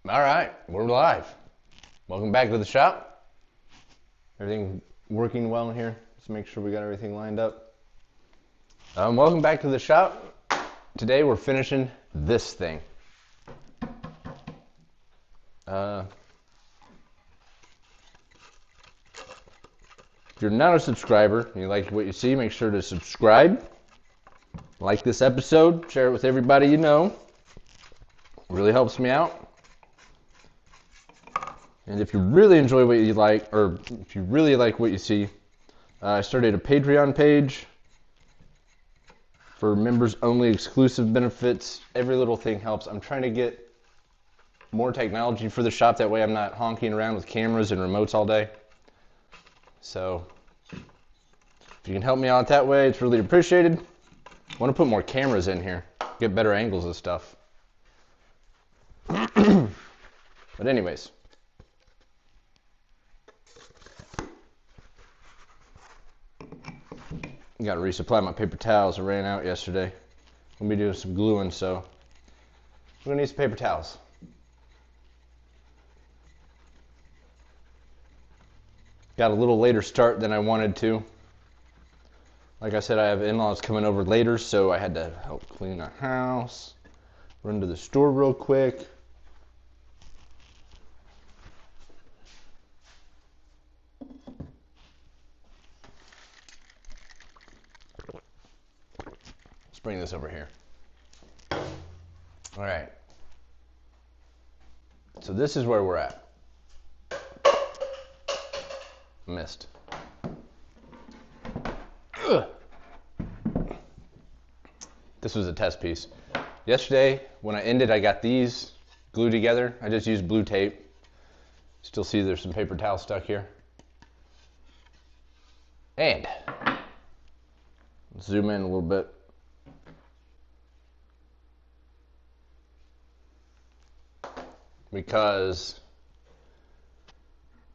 All right, we're live. Welcome back to the shop. Everything working well in here? Let's make sure we got everything lined up. Welcome back to the shop. Today we're finishing this thing. If you're not a subscriber and you like what you see, make sure to subscribe. Like this episode, share it with everybody you know. It really helps me out. And if you really enjoy what you like, or if you really like what you see, I started a Patreon page for members only, exclusive benefits. Every little thing helps. I'm trying to get more technology for the shop. That way I'm not honking around with cameras and remotes all day. So if you can help me out that way, it's really appreciated. I want to put more cameras in here, get better angles and stuff. But anyways. Got to resupply my paper towels. I ran out yesterday. We'll be doing some gluing, so we're gonna need some paper towels. Got a little later start than I wanted to. Like I said, I have in-laws coming over later, so I had to help clean the house, run to the store real quick. Bring this over here. All right. So this is where we're at. Missed. Ugh. This was a test piece. Yesterday, when I ended, I got these glued together. I just used blue tape. Still see there's some paper towel stuck here. And let's zoom in a little bit. Because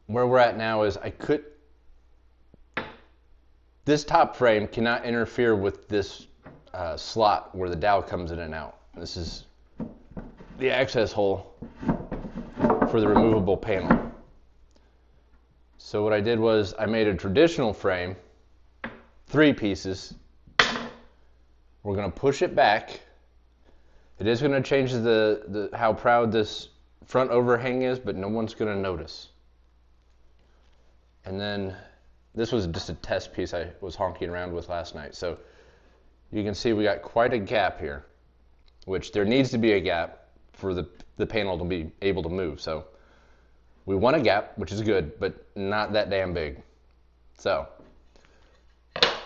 where we're at now is this top frame cannot interfere with this slot where the dowel comes in and out. This is the access hole for the removable panel. So what I did was I made a traditional frame, 3 pieces. We're going to push it back. It is going to change how proud this front overhang is, but no one's going to notice. And then this was just a test piece I was honking around with last night. So you can see we got quite a gap here, which there needs to be a gap for the panel to be able to move. So we want a gap, which is good, but not that damn big. So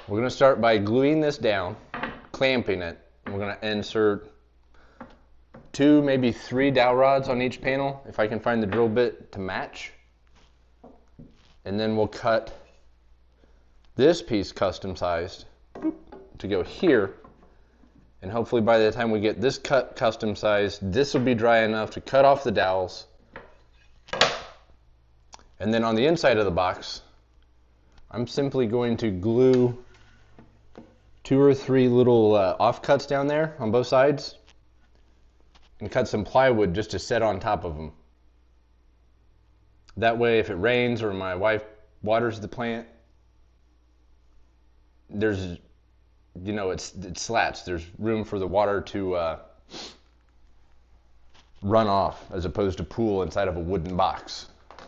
we're going to start by gluing this down, clamping it. We're going to insert 2, maybe 3 dowel rods on each panel, if I can find the drill bit to match. And then we'll cut this piece custom sized to go here. And hopefully by the time we get this cut custom sized, this will be dry enough to cut off the dowels. And then on the inside of the box, I'm simply going to glue 2 or 3 little offcuts down there on both sides. And cut some plywood just to set on top of them. That way, if it rains or my wife waters the plant, there's, it's slats. There's room for the water to run off as opposed to pool inside of a wooden box. So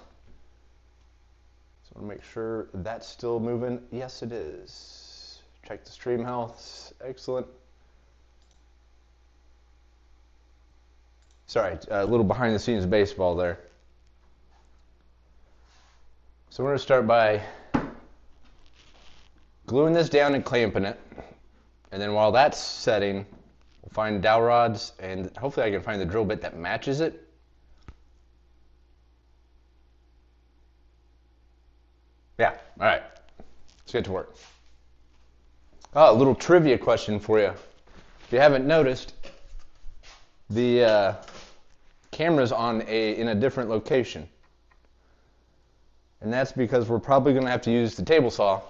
I want to make sure that's still moving. Yes, it is. Check the stream health. Excellent. Sorry, a little behind the scenes baseball there. So we're going to start by gluing this down and clamping it. And then while that's setting, we'll find dowel rods and hopefully I can find the drill bit that matches it. Yeah, all right. Let's get to work. Oh, a little trivia question for you. If you haven't noticed, the camera's in a different location. And that's because we're probably going to have to use the table saw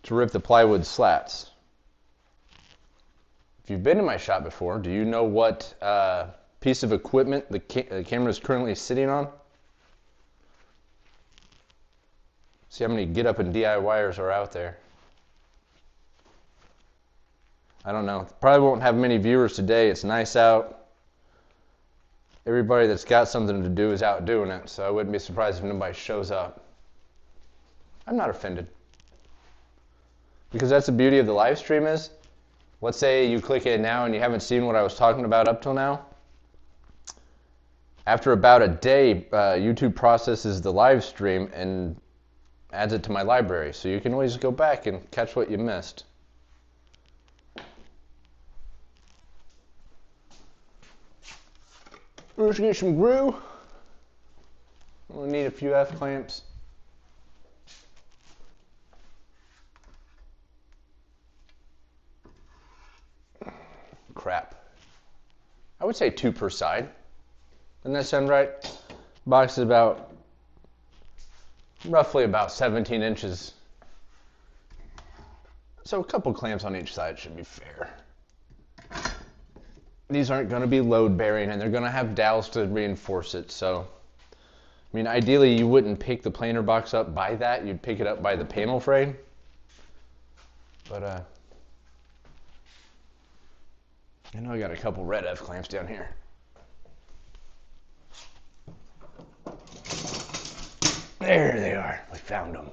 to rip the plywood slats. If you've been in my shop before, do you know what piece of equipment the camera is currently sitting on. See how many get up and DIYers are out there. I don't know. Probably won't have many viewers today. It's nice out. Everybody that's got something to do is out doing it, so I wouldn't be surprised if nobody shows up. I'm not offended. Because that's the beauty of the live stream is, let's say you click it now and you haven't seen what I was talking about up till now. After about a day, YouTube processes the live stream and adds it to my library. So you can always go back and catch what you missed. Let's get some glue. We'll need a few F-clamps. Crap. I would say 2 per side. Doesn't that sound right? Box is roughly about 17 inches. So a couple clamps on each side should be fair. These aren't going to be load bearing and they're going to have dowels to reinforce it. So, I mean, ideally you wouldn't pick the planer box up by that. You'd pick it up by the panel frame. But, I know I got a couple red F clamps down here. There they are. We found them.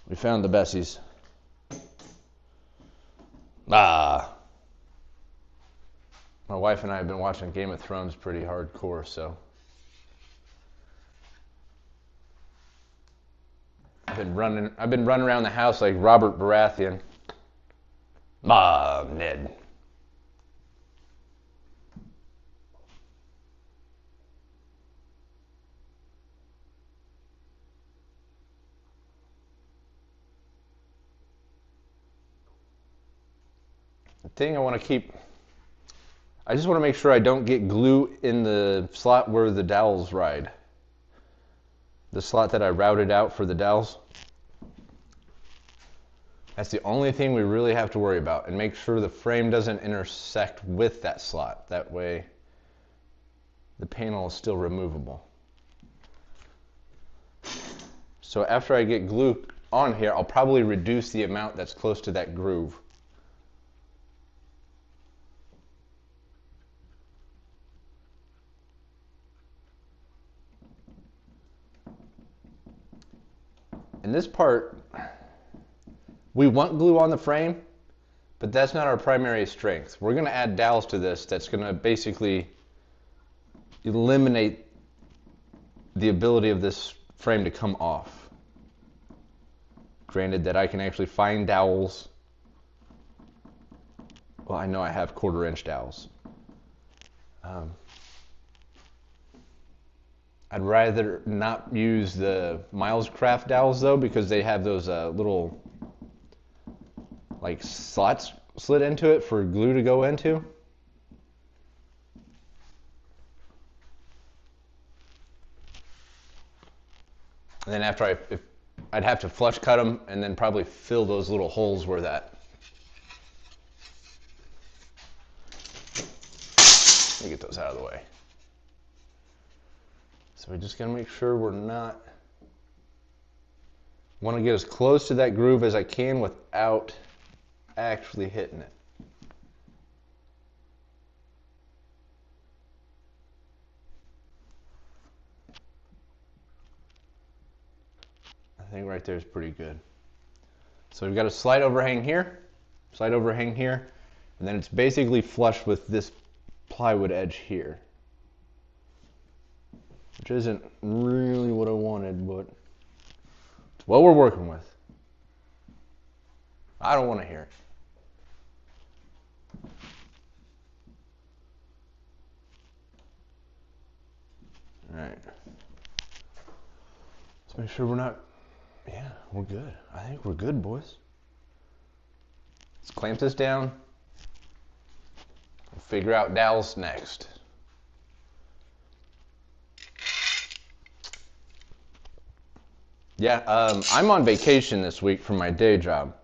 We found the Bessies. Ah. My wife and I have been watching Game of Thrones pretty hardcore, so. I've been running around the house like Robert Baratheon. Ned. The thing I want to keep, I just want to make sure I don't get glue in the slot where the dowels ride. The slot that I routed out for the dowels. That's the only thing we really have to worry about, and make sure the frame doesn't intersect with that slot. That way the panel is still removable. So after I get glue on here, I'll probably reduce the amount that's close to that groove. In this part, we want glue on the frame, but that's not our primary strength. We're going to add dowels to this that's going to basically eliminate the ability of this frame to come off. Granted that I can actually find dowels. Well, I know I have 1/4 inch dowels. I'd rather not use the Miles Craft dowels though, because they have those little like slots slid into it for glue to go into. And then after I'd have to flush cut them and then probably fill those little holes where that. Let me get those out of the way. So we just gotta make sure we're not, want to get as close to that groove as I can without actually hitting it. I think right there is pretty good. So we've got a slight overhang here, and then it's basically flush with this plywood edge here. Which isn't really what I wanted, but it's what we're working with. I don't want to hear it. All right. Let's make sure we're not, yeah, we're good. I think we're good, boys. Let's clamp this down. We'll figure out dowels next. Yeah, I'm on vacation this week from my day job.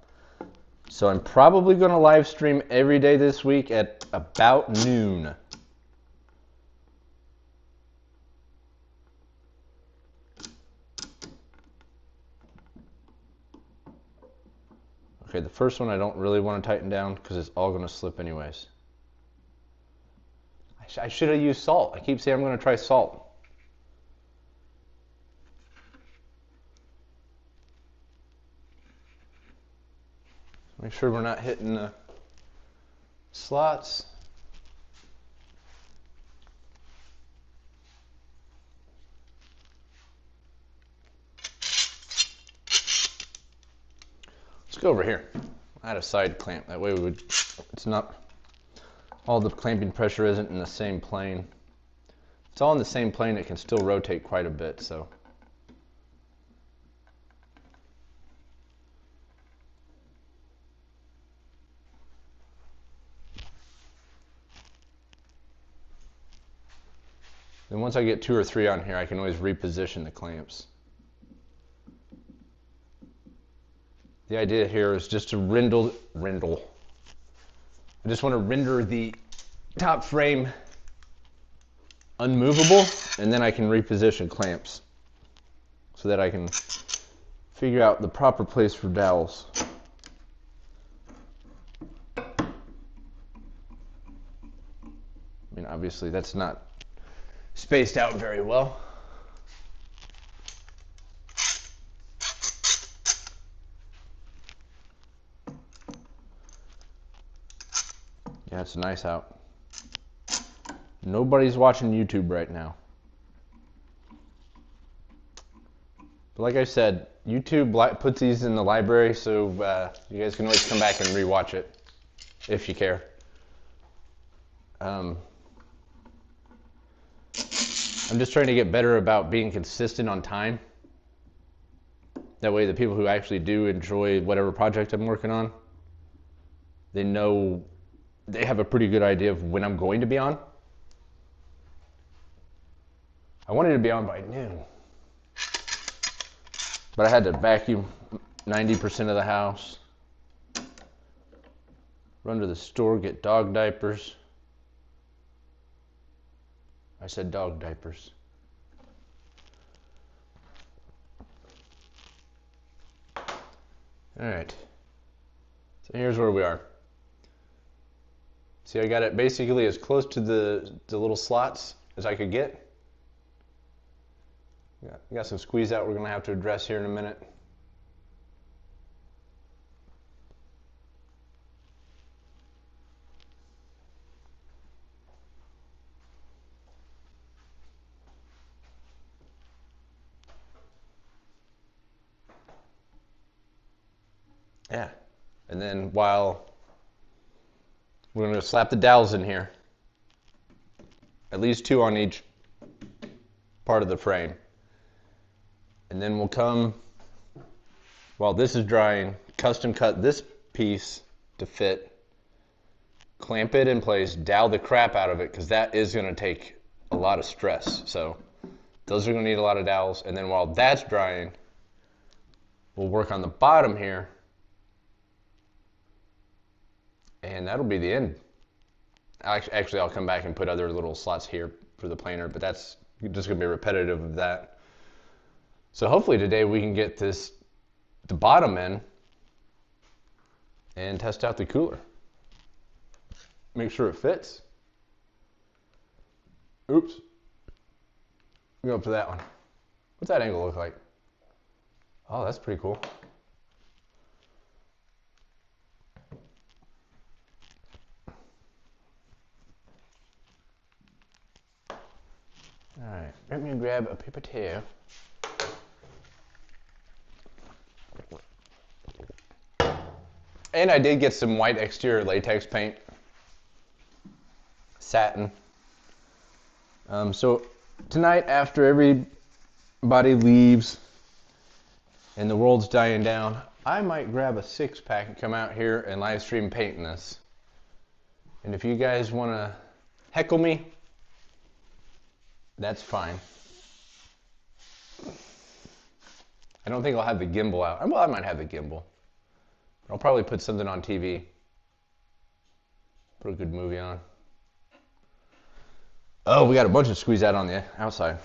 So I'm probably going to live stream every day this week at about noon. Okay, the first one I don't really want to tighten down because it's all going to slip anyways. I should have used salt. I keep saying I'm going to try salt. Make sure we're not hitting the slots. Let's go over here. Add a side clamp. That way it's not, all the clamping pressure isn't in the same plane. If it's all in the same plane, it can still rotate quite a bit, so. Then once I get 2 or 3 on here, I can always reposition the clamps. The idea here is just to rindle. I just want to render the top frame unmovable, and then I can reposition clamps so that I can figure out the proper place for dowels. I mean, obviously that's not spaced out very well. Yeah, it's nice out. Nobody's watching YouTube right now. But like I said, YouTube puts these in the library, so you guys can always come back and rewatch it if you care. I'm just trying to get better about being consistent on time. That way the people who actually do enjoy whatever project I'm working on, they know, they have a pretty good idea of when I'm going to be on. I wanted to be on by noon, but I had to vacuum 90% of the house, run to the store, get dog diapers. I said dog diapers. All right, so here's where we are. See, I got it basically as close to the little slots as I could get. Got some squeeze out we're going to have to address here in a minute. Yeah, and then while we're going to slap the dowels in here, at least 2 on each part of the frame. And then we'll come, while this is drying, custom cut this piece to fit, clamp it in place, dowel the crap out of it, because that is going to take a lot of stress. So those are going to need a lot of dowels. And then while that's drying, we'll work on the bottom here. And that'll be the end. Actually, I'll come back and put other little slots here for the planer, but that's just going to be repetitive of that. So hopefully today we can get the bottom in and test out the cooler. Make sure it fits. Oops. Go up to that one. What's that angle look like? Oh, that's pretty cool. All right, let me grab a paper towel. And I did get some white exterior latex paint, satin. So tonight, after everybody leaves and the world's dying down, I might grab a 6-pack and come out here and live stream painting this. And if you guys want to heckle me, that's fine. I don't think I'll have the gimbal out. Well, I might have the gimbal. I'll probably put something on TV. Put a good movie on. Oh, we got a bunch of squeeze out on the outside.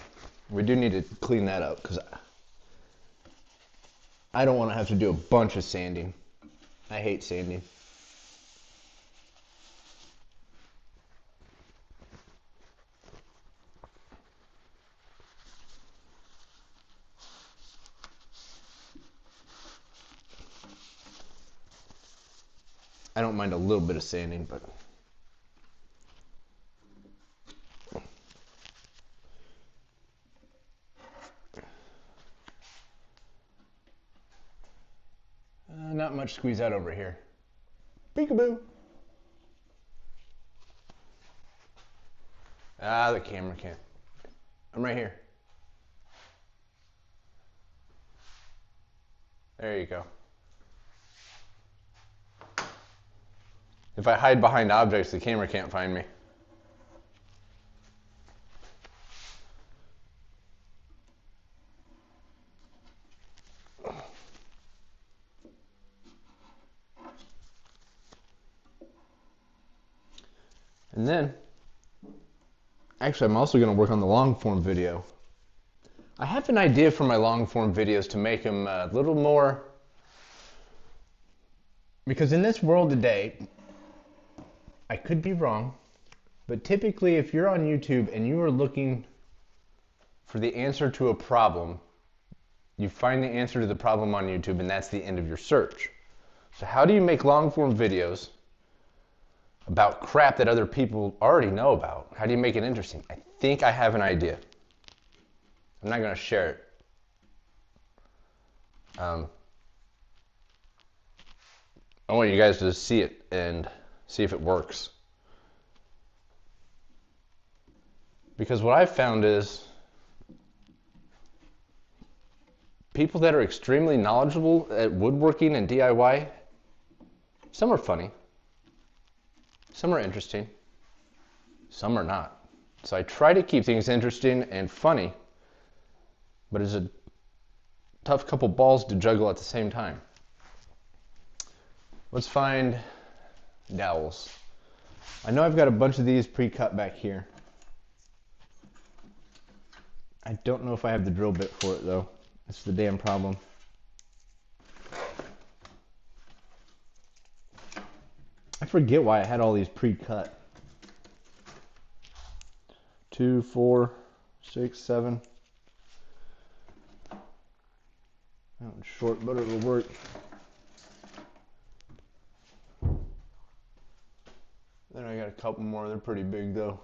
We do need to clean that up because I don't want to have to do a bunch of sanding. I hate sanding. I don't mind a little bit of sanding, but not much squeeze out over here. Peekaboo. Ah, the camera can't. I'm right here. There you go. If I hide behind objects, the camera can't find me. And then, actually, I'm also going to work on the long form video. I have an idea for my long form videos to make them a little more, because in this world today, I could be wrong, but typically if you're on YouTube and you are looking for the answer to a problem, you find the answer to the problem on YouTube and that's the end of your search. So how do you make long form videos about crap that other people already know about? How do you make it interesting? I think I have an idea. I'm not going to share it. I want you guys to see it and see if it works. Because what I've found is people that are extremely knowledgeable at woodworking and DIY, some are funny, some are interesting, some are not. So I try to keep things interesting and funny, but it's a tough couple balls to juggle at the same time. Let's find dowels. I know I've got a bunch of these pre-cut back here. I don't know if I have the drill bit for it though. That's the damn problem. I forget why I had all these pre-cut. 2, 4, 6, 7. That one's short, but it'll work. Then I got a couple more. They're pretty big though.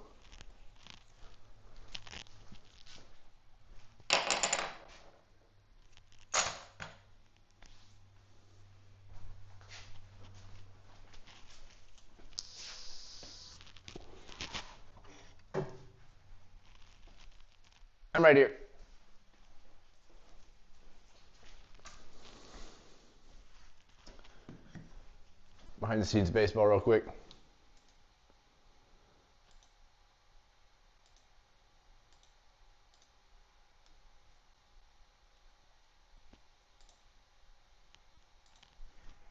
I'm right here. Behind the scenes baseball real quick.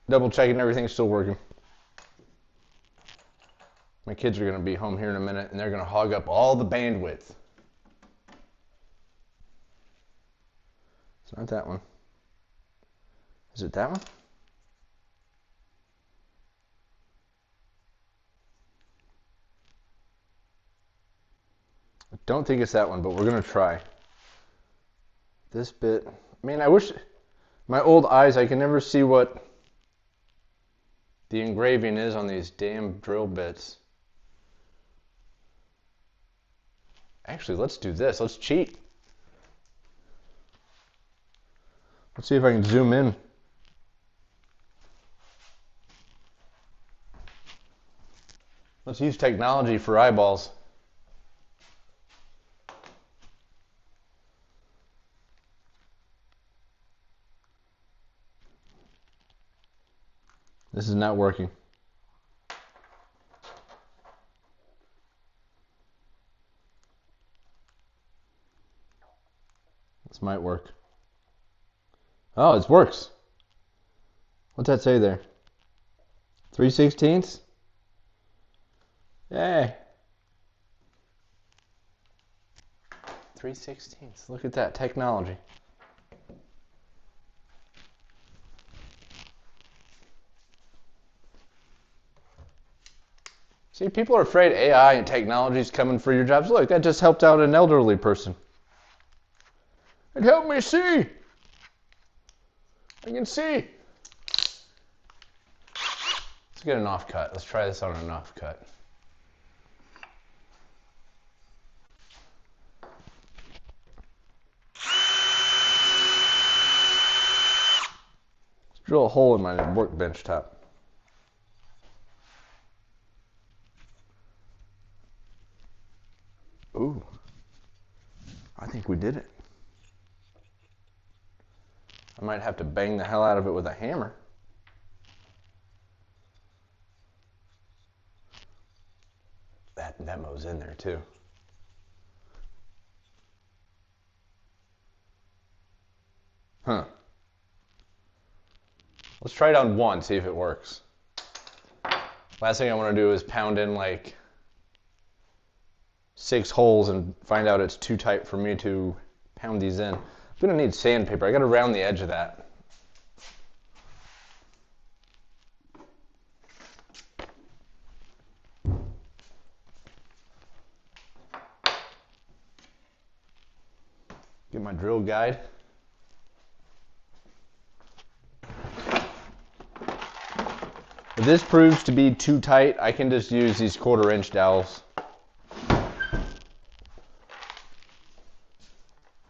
Double checking everything's still working. My kids are going to be home here in a minute and they're going to hog up all the bandwidth. It's not that one. Is it that one? I don't think it's that one, but we're going to try. This bit. Man, I wish my old eyes, I can never see what the engraving is on these damn drill bits. Actually, let's do this. Let's cheat. Let's see if I can zoom in. Let's use technology for eyeballs. This is not working. This might work. Oh, it works. What's that say there? 3/16? Yay. 3/16. Look at that technology. See, people are afraid AI and technology is coming for your jobs. Look, that just helped out an elderly person. It helped me see. I can see. Let's get an offcut. Let's try this on an offcut. Let's drill a hole in my workbench top. Ooh, I think we did it. I might have to bang the hell out of it with a hammer. That mows in there too. Huh. Let's try it on one, see if it works. Last thing I want to do is pound in like 6 holes and find out it's too tight for me to pound these in. I'm gonna need sandpaper. I gotta round the edge of that. Get my drill guide. If this proves to be too tight, I can just use these 1/4 inch dowels.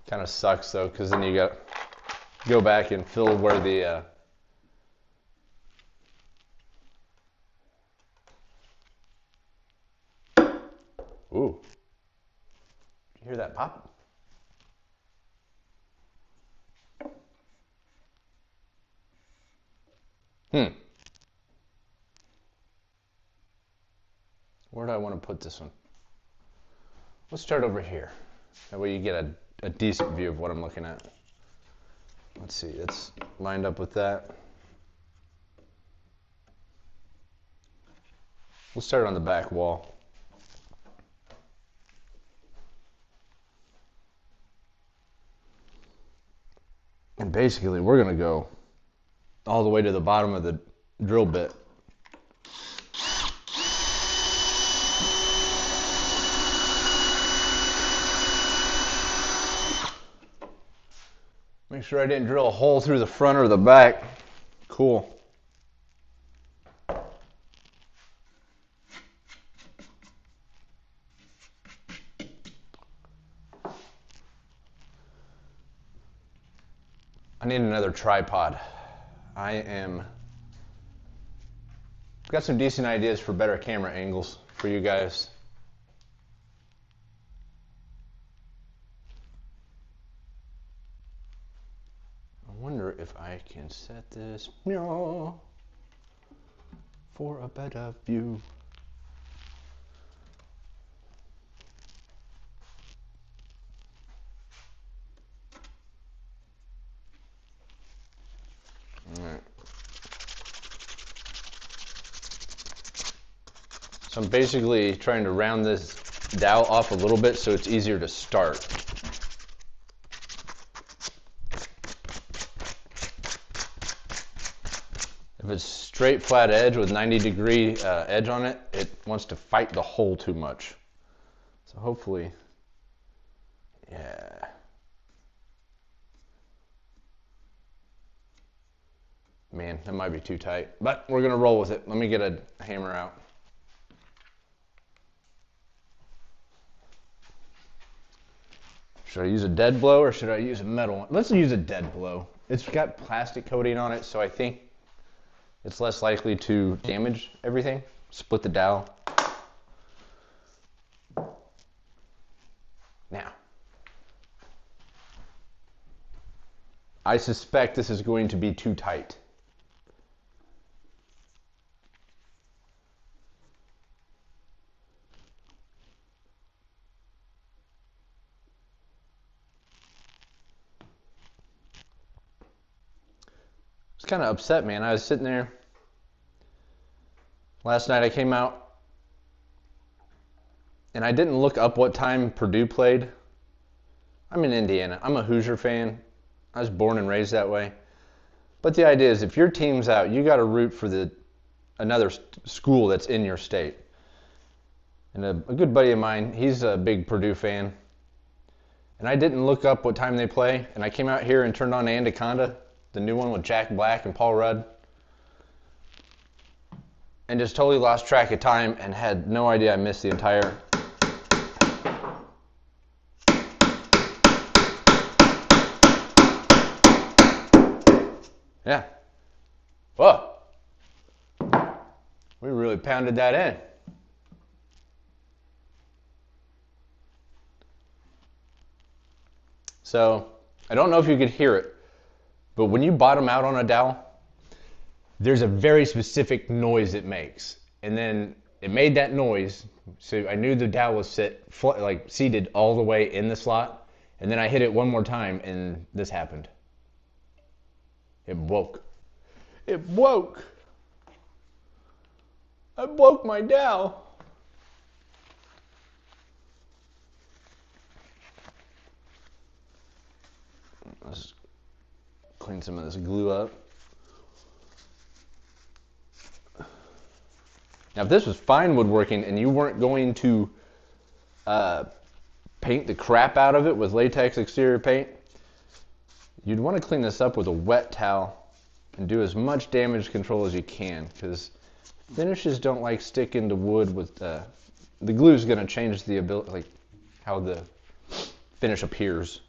Kind of sucks though, because then you got go back and fill where the ooh, did you hear that pop? Where do I want to put this one? Let's start over here. That way you get a decent view of what I'm looking at. Let's see, it's lined up with that. We'll start on the back wall. And basically we're gonna go all the way to the bottom of the drill bit. Make sure I didn't drill a hole through the front or the back. Cool. I need another tripod. I've got some decent ideas for better camera angles for you guys. I wonder if I can set this for a better view. Alright. So I'm basically trying to round this dowel off a little bit so it's easier to start. If it's straight flat edge with 90-degree edge on it, it wants to fight the hole too much. So hopefully, yeah. Man, that might be too tight, but we're gonna roll with it. Let me get a hammer out. Should I use a dead blow or should I use a metal one? Let's use a dead blow. It's got plastic coating on it, so I think it's less likely to damage everything. Split the dowel. Now, I suspect this is going to be too tight. Kind of upset, man. I was sitting there last night. I came out and I didn't look up what time Purdue played. I'm in Indiana. I'm a Hoosier fan. I was born and raised that way. But the idea is if your team's out, you got to root for another school that's in your state. And a good buddy of mine, he's a big Purdue fan. And I didn't look up what time they play. And I came out here and turned on Anaconda, the new one with Jack Black and Paul Rudd. And just totally lost track of time and had no idea I missed the entire. Yeah. Whoa. We really pounded that in. So, I don't know if you could hear it, but when you bottom out on a dowel, there's a very specific noise it makes. And then it made that noise, so I knew the dowel was seated all the way in the slot. And then I hit it one more time, and this happened. It woke. It woke. I woke my dowel. Let's clean some of this glue up. Now, if this was fine woodworking and you weren't going to paint the crap out of it with latex exterior paint, you'd want to clean this up with a wet towel and do as much damage control as you can, because finishes don't like sticking to wood with the glue is going to change the ability, like how the finish appears.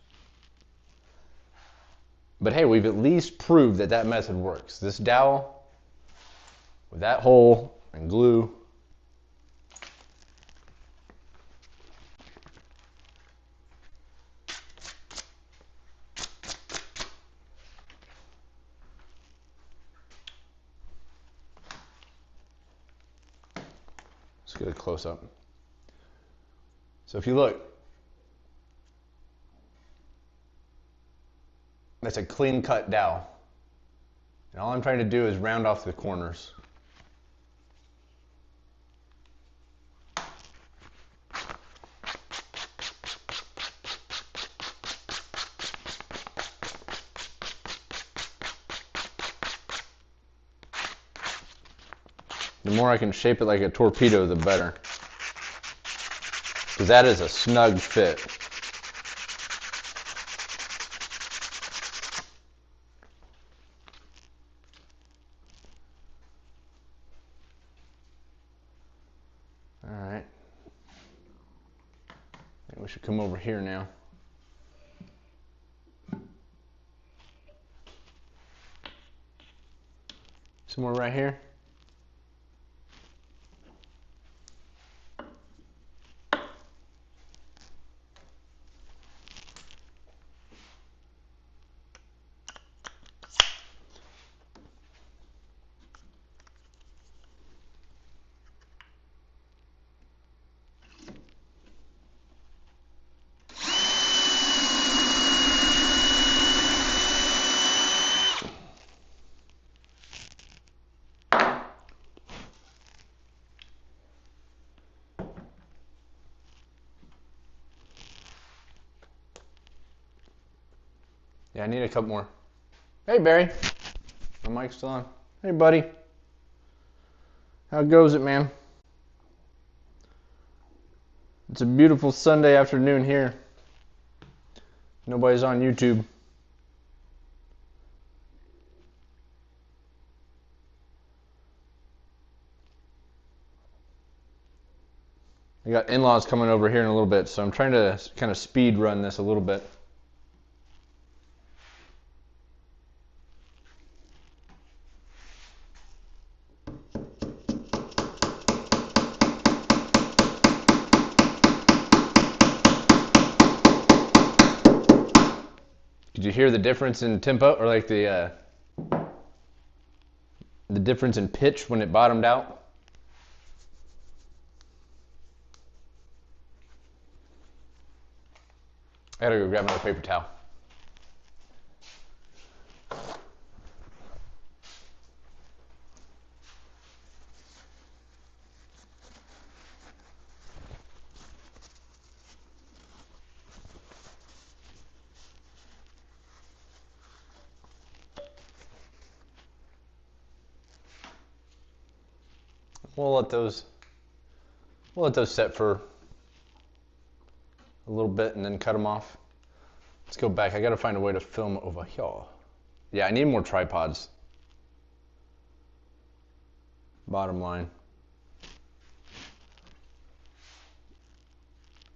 But hey, we've at least proved that that method works. This dowel with that hole and glue. Let's get a close up. So if you look, that's a clean cut dowel. And all I'm trying to do is round off the corners. The more I can shape it like a torpedo, the better. Because that is a snug fit. All right. I think we should come over here now. Somewhere right here. Yeah, I need a couple more. Hey, Barry. My mic's still on. Hey, buddy. How goes it, man? It's a beautiful Sunday afternoon here. Nobody's on YouTube. I got in-laws coming over here in a little bit, so I'm trying to kind of speed run this a little bit. Did you hear the difference in tempo, or like the difference in pitch when it bottomed out? I gotta go grab another paper towel. We'll let those We'll let those set for a little bit and then cut them off. Let's go back. I gotta find a way to film over here. Yeah, I need more tripods. Bottom line.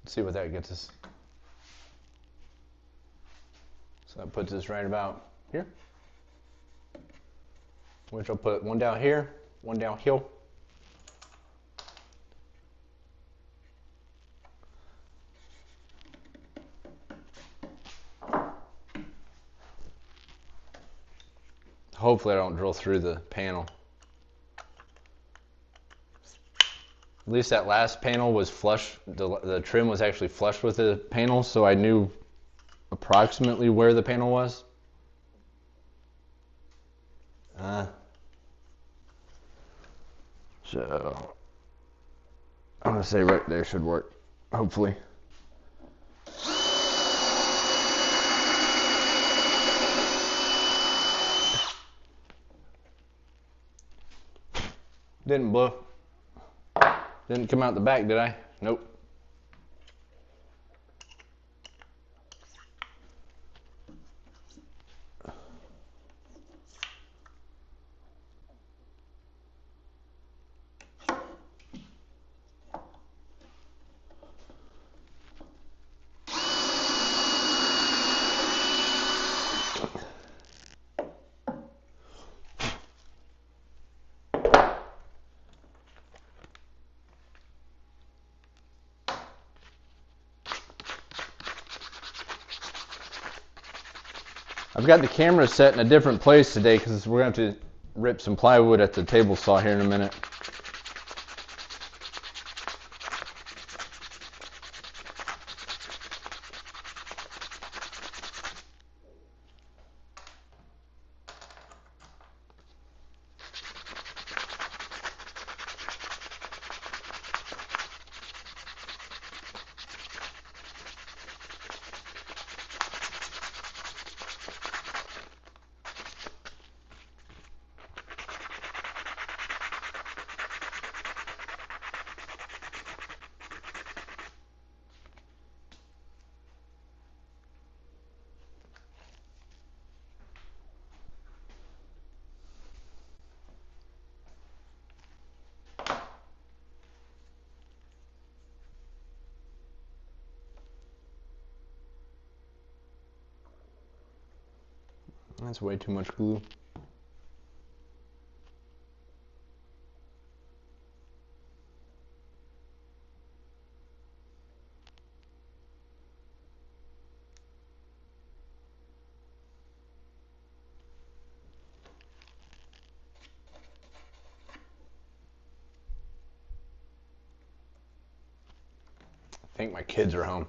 Let's see what that gets us. So that puts us right about here. Which I'll put one down here, one down here. Hopefully I don't drill through the panel. At least that last panel was flush, the trim was actually flush with the panel, so I knew approximately where the panel was. So I'm gonna say right there should work, hopefully. Didn't blow. Didn't come out the back, did I? Nope. I've got the camera set in a different place today because we're going to have to rip some plywood at the table saw here in a minute. That's way too much glue. I think my kids are home.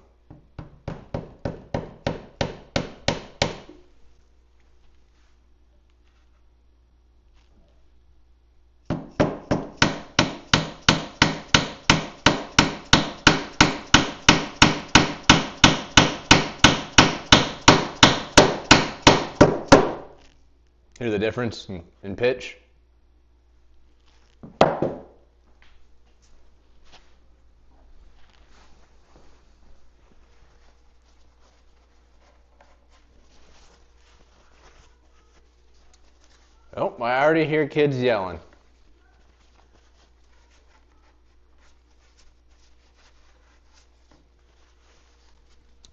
Hear the difference in pitch? Oh, I already hear kids yelling.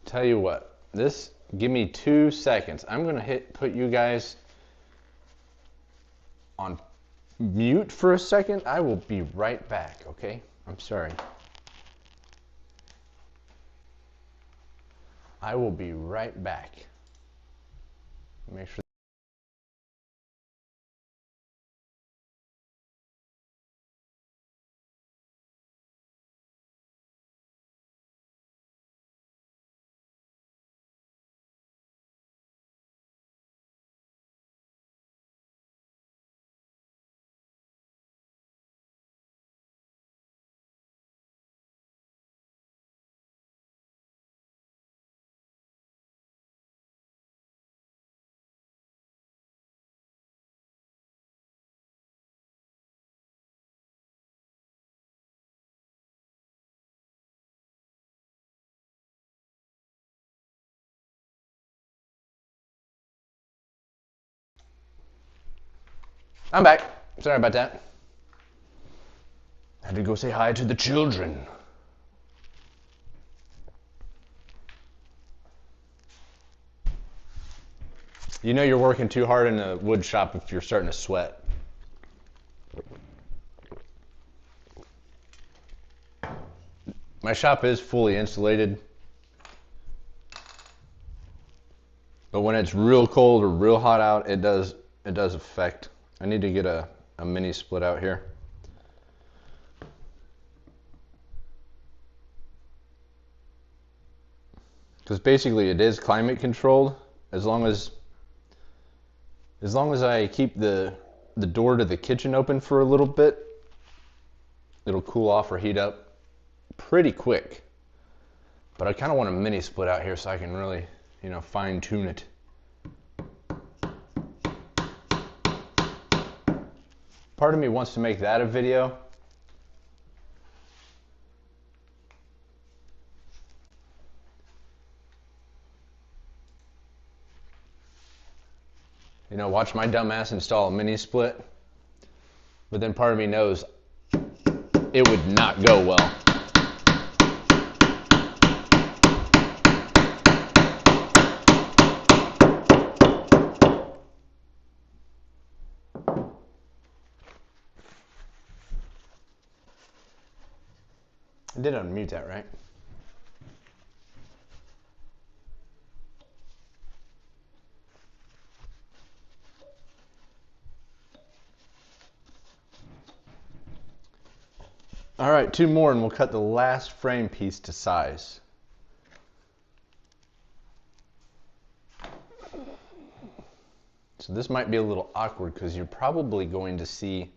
Tell you what, give me 2 seconds. I'm gonna put you guys on mute for a second. I will be right back, okay? I'm sorry. I will be right back. Make sure I'm back. Sorry about that. Had to go say hi to the children. You know you're working too hard in the wood shop if you're starting to sweat. My shop is fully insulated, but when it's real cold or real hot out, it does affect. I need to get a mini split out here. Because basically it is climate controlled as long as I keep the door to the kitchen open for a little bit, it'll cool off or heat up pretty quick. But I kind of want a mini split out here so I can really, fine tune it. Part of me wants to make that a video. Watch my dumbass install a mini split. But then part of me knows it would not go well. I did unmute that, right? All right, 2 more and we'll cut the last frame piece to size. So this might be a little awkward because you're probably going to see,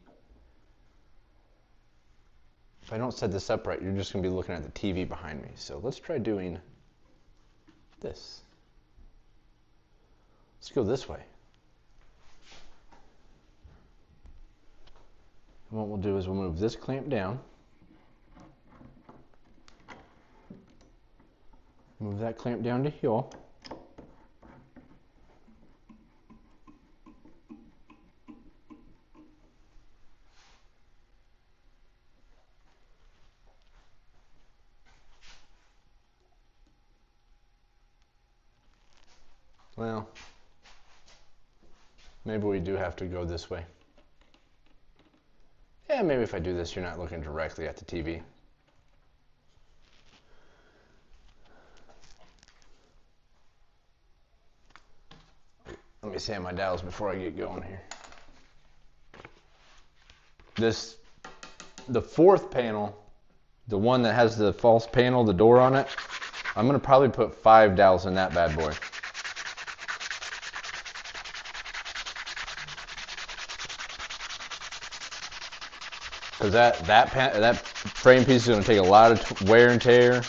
if I don't set this up right, you're just going to be looking at the TV behind me. So let's try doing this. Let's go this way. And what we'll do is we'll move this clamp down. Move that clamp down to here. Well, maybe we do have to go this way. Yeah, maybe if I do this, you're not looking directly at the TV. Let me sand my dowels before I get going here. The 4th panel, the one that has the false panel, the door on it, I'm going to probably put 5 dowels in that bad boy. Because that frame piece is going to take a lot of wear and tear.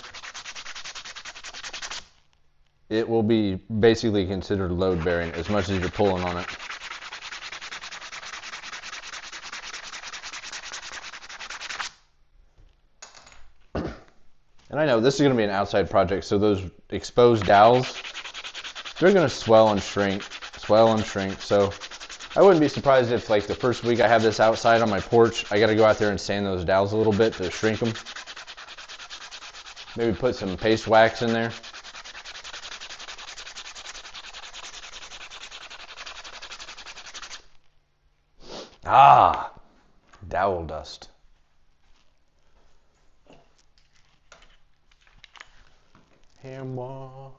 It will be basically considered load bearing as much as you're pulling on it. And I know this is going to be an outside project, so those exposed dowels, they're going to swell and shrink. So I wouldn't be surprised if like the first week I have this outside on my porch, I got to go out there and sand those dowels a little bit to shrink them. Maybe put some paste wax in there. Ah, dowel dust. Hammer.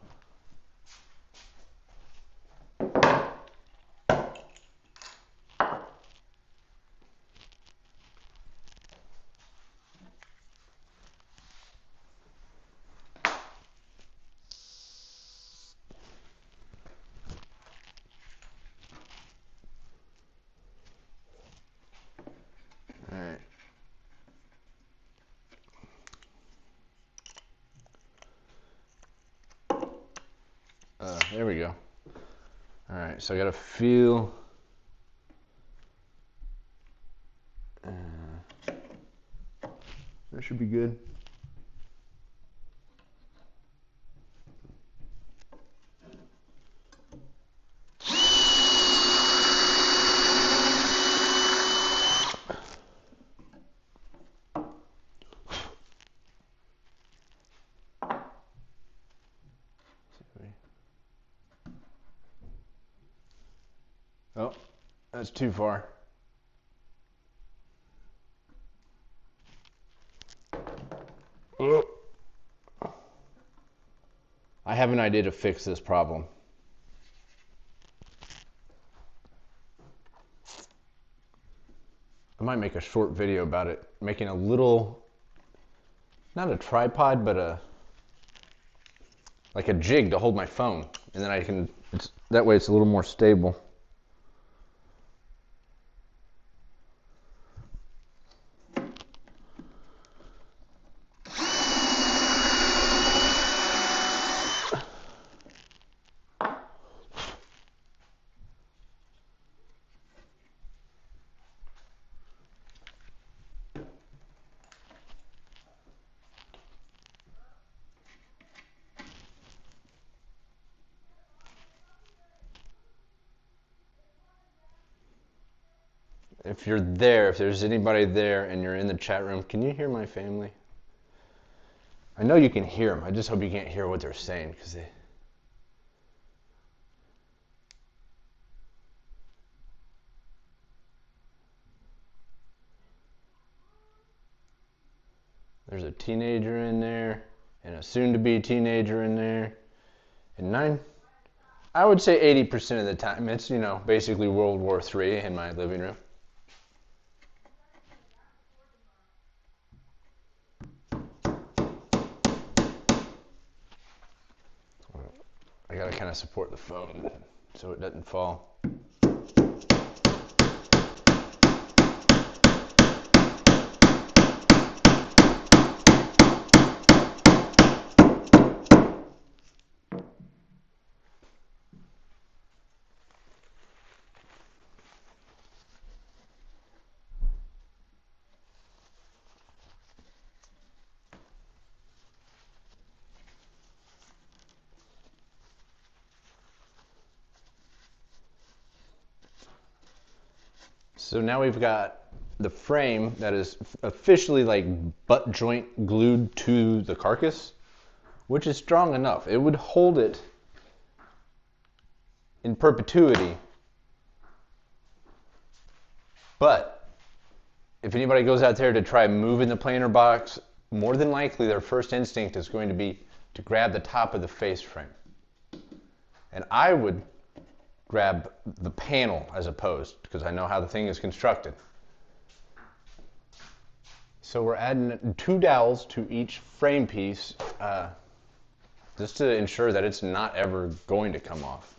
There we go. All right, so I got to feel. That should be good. Oh, that's too far. I have an idea to fix this problem. I might make a short video about it, making a little, not a tripod, but like a jig to hold my phone, and then I can, that way it's a little more stable. If you're there, if there's anybody there and you're in the chat room, can you hear my family? I know you can hear them. I just hope you can't hear what they're saying, because there's a teenager in there and a soon-to-be teenager in there, and I would say 80% of the time it's, you know, basically World War III in my living room. I gotta kind of support the phone so it doesn't fall. So now we've got the frame that is officially like butt joint glued to the carcass, which is strong enough. It would hold it in perpetuity. But if anybody goes out there to try moving the planer box, more than likely their first instinct is going to be to grab the top of the face frame. And I would grab the panel as opposed, because I know how the thing is constructed. So we're adding 2 dowels to each frame piece, just to ensure that it's not ever going to come off.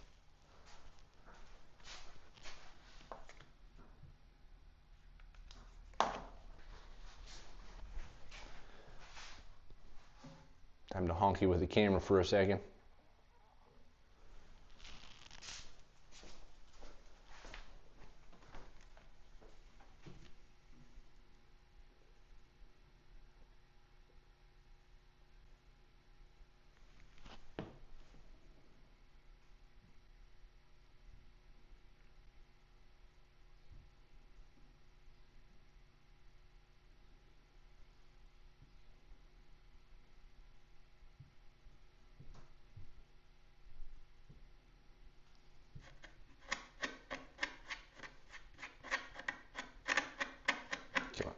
Time to honky with the camera for a second.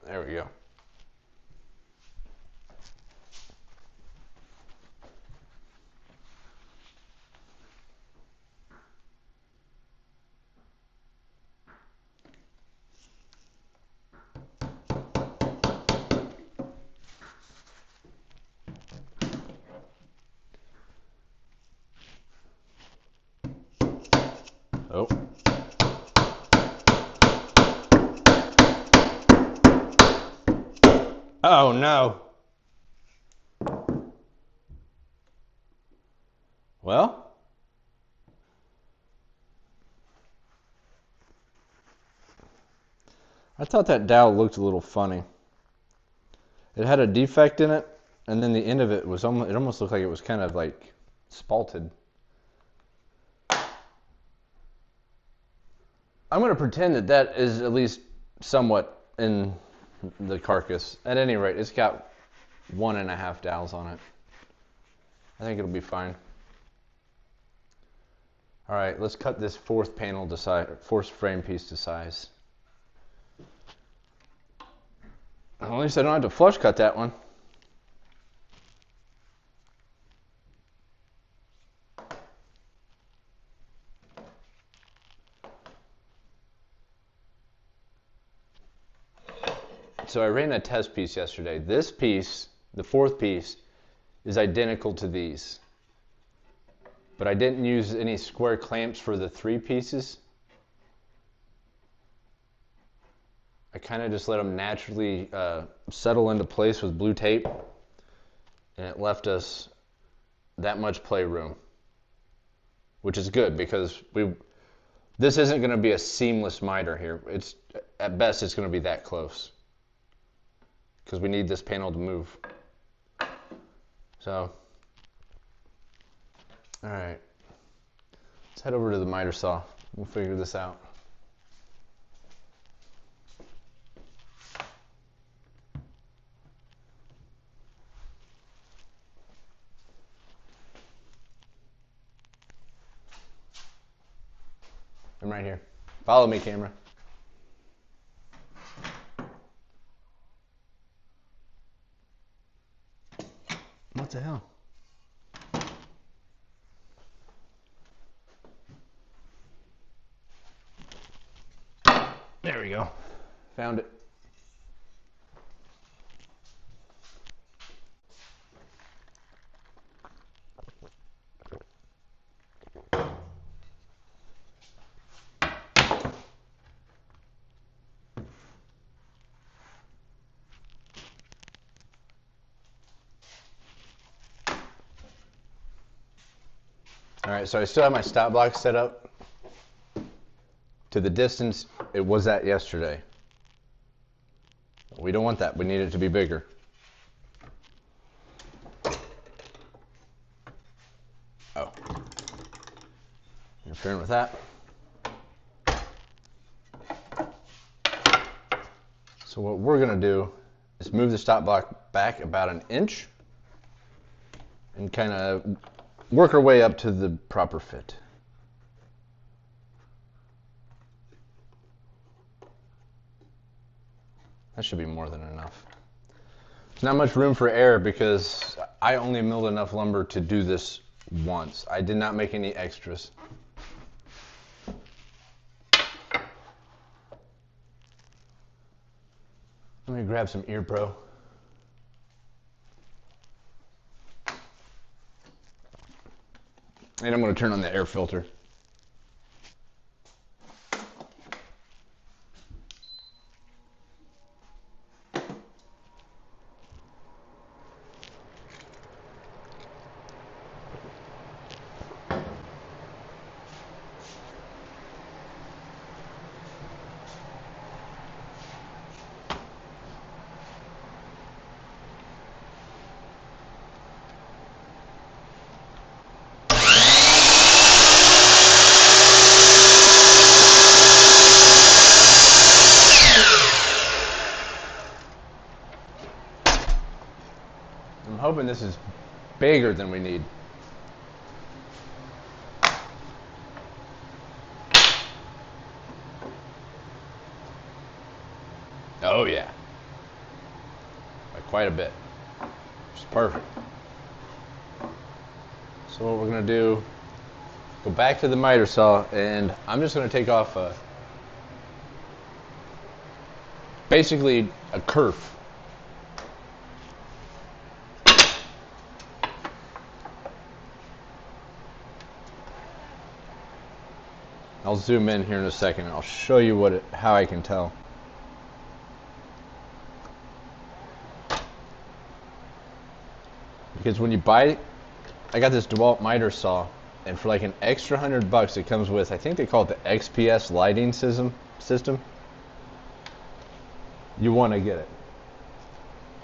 There we go. Oh. Oh no. Well, I thought that dowel looked a little funny. It had a defect in it, and then the end of it was almost, it almost looked like it was kind of like spalted. I'm going to pretend that that is at least somewhat in the carcass. At any rate, it's got 1.5 dowels on it. I think it'll be fine. All right, let's cut this fourth panel to size, fourth frame piece to size. Well, at least I don't have to flush cut that one. So I ran a test piece yesterday. This piece, the fourth piece, is identical to these. But I didn't use any square clamps for the three pieces. I kind of just let them naturally settle into place with blue tape. And it left us that much playroom, which is good because this isn't going to be a seamless miter here. It's at best it's going to be that close because we need this panel to move. So, all right, let's head over to the miter saw. We'll figure this out. I'm right here. Follow me, camera. What the hell? There we go. Found it. All right, so I still have my stop block set up to the distance it was at yesterday. We don't want that. We need it to be bigger. Oh, interfering with that. So what we're gonna do is move the stop block back about an inch and kind of work our way up to the proper fit. That should be more than enough. There's not much room for error because I only milled enough lumber to do this once. I did not make any extras. Let me grab some ear pro. And I'm going to turn on the air filter. I'm hoping this is bigger than we need. Oh yeah, by quite a bit. It's perfect. So what we're gonna do, go back to the miter saw, and I'm just gonna take off basically a kerf. I'll zoom in here in a second and I'll show you how I can tell. Because when you buy, I got this Dewalt miter saw, and for like an extra $100 it comes with, I think they call it the XPS lighting system. You want to get it.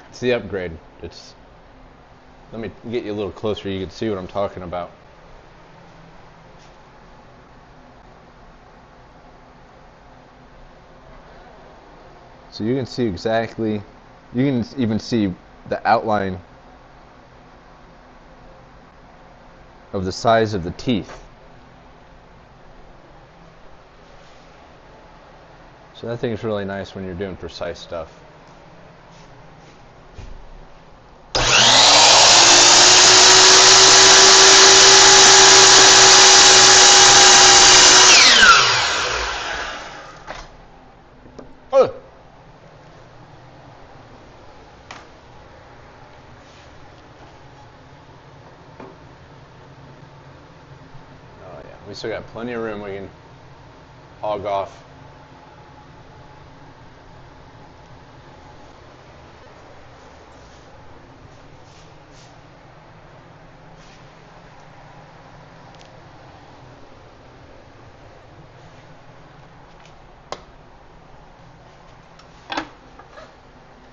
It's the upgrade. Let me get you a little closer, you can see what I'm talking about. So you can see exactly, you can even see the outline of the size of the teeth. So that thing's really nice when you're doing precise stuff. Oh! We still got plenty of room we can hog off.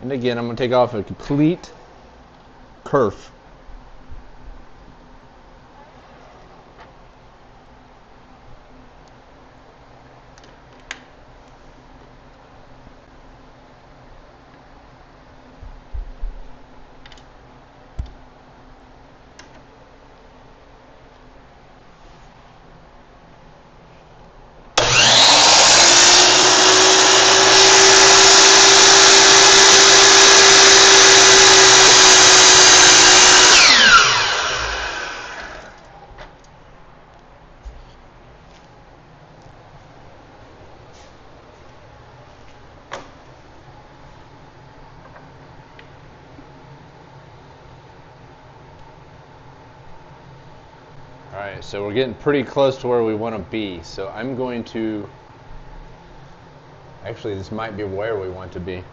And again, I'm going to take off a complete kerf. Alright, so we're getting pretty close to where we want to be. So I'm going to, actually this might be where we want to be.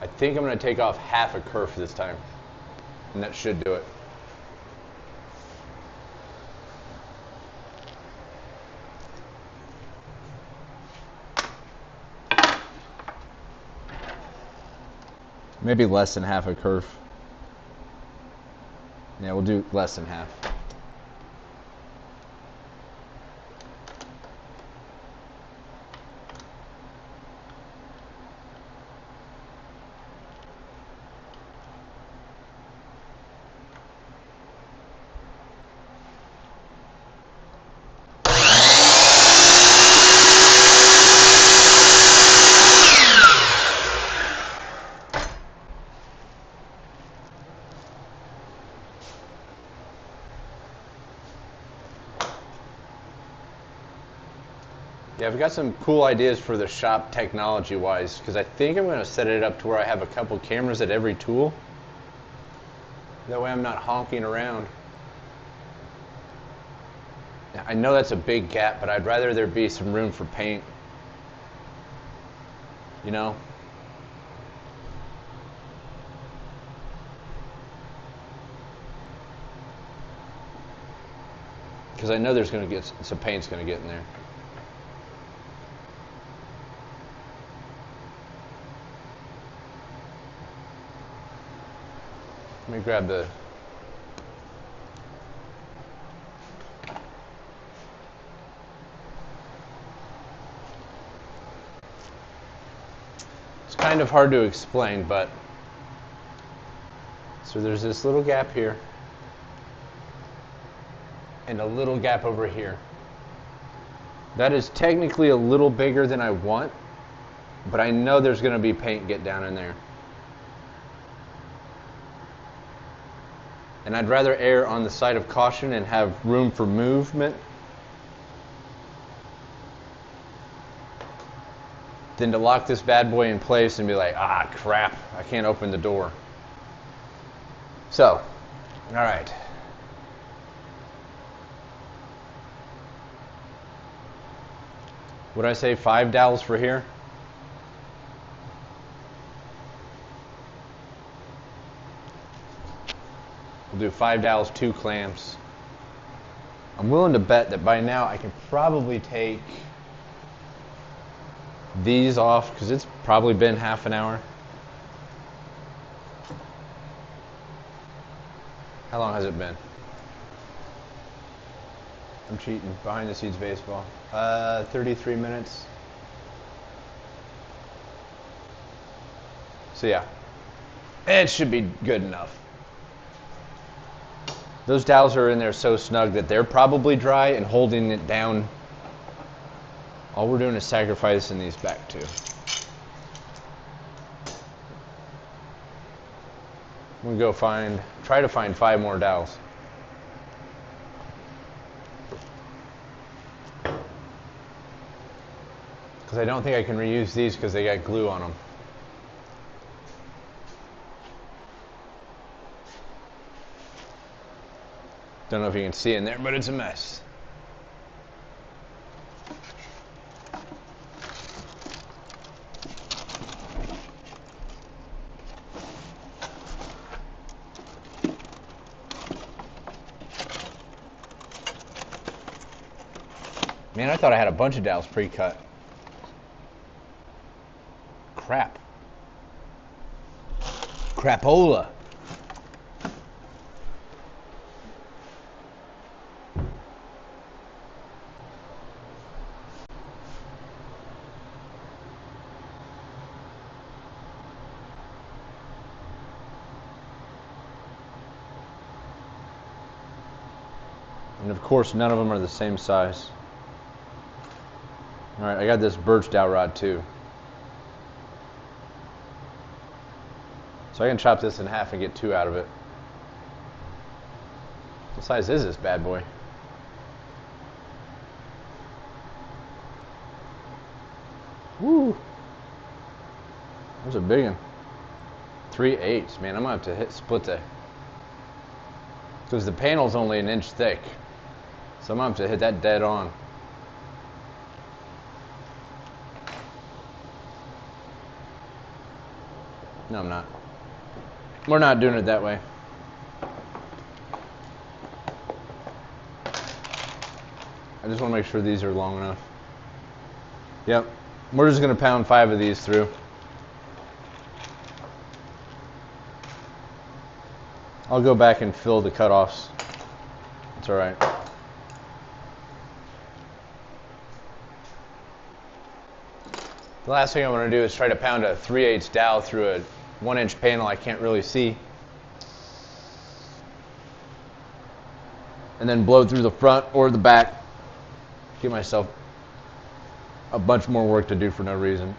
I think I'm going to take off half a kerf this time. And that should do it. Maybe less than half a kerf. Yeah, we'll do less than half. Yeah, I've got some cool ideas for the shop technology-wise, because I think I'm going to set it up to where I have a couple cameras at every tool. That way I'm not honking around. I know that's a big gap, but I'd rather there be some room for paint. You know? Because I know there's going to get some paint's going to get in there. Let me grab the it's kind of hard to explain, but so there's this little gap here and a little gap over here. That is technically a little bigger than I want, but I know there's going to be paint get down in there. And I'd rather err on the side of caution and have room for movement than to lock this bad boy in place and be like, ah, crap, I can't open the door. So, all right. What did I say, 5 dowels for here? We'll do 5 dowels, 2 clamps. I'm willing to bet that by now I can probably take these off because it's probably been half an hour. How long has it been? I'm cheating. Behind the scenes baseball. 33 minutes. So yeah, it should be good enough. Those dowels are in there so snug that they're probably dry and holding it down. All we're doing is sacrificing these back two. I'm gonna go try to find 5 more dowels. Because I don't think I can reuse these because they got glue on them. Don't know if you can see in there, but it's a mess. Man, I thought I had a bunch of dowels pre-cut. Crap. Crapola. And of course, none of them are the same size. All right, I got this birch dowel rod too. So I can chop this in half and get 2 out of it. What size is this bad boy? Woo! There's a big one. 3/8. Man, I'm gonna have to split the, because the panel's only 1 inch thick. So I'm gonna have to hit that dead on. No, I'm not. We're not doing it that way. I just want to make sure these are long enough. Yep. We're just going to pound 5 of these through. I'll go back and fill the cutoffs. It's all right. The last thing I want to do is try to pound a 3/8 dowel through a 1 inch panel I can't really see. And then blow through the front or the back. Give myself a bunch more work to do for no reason.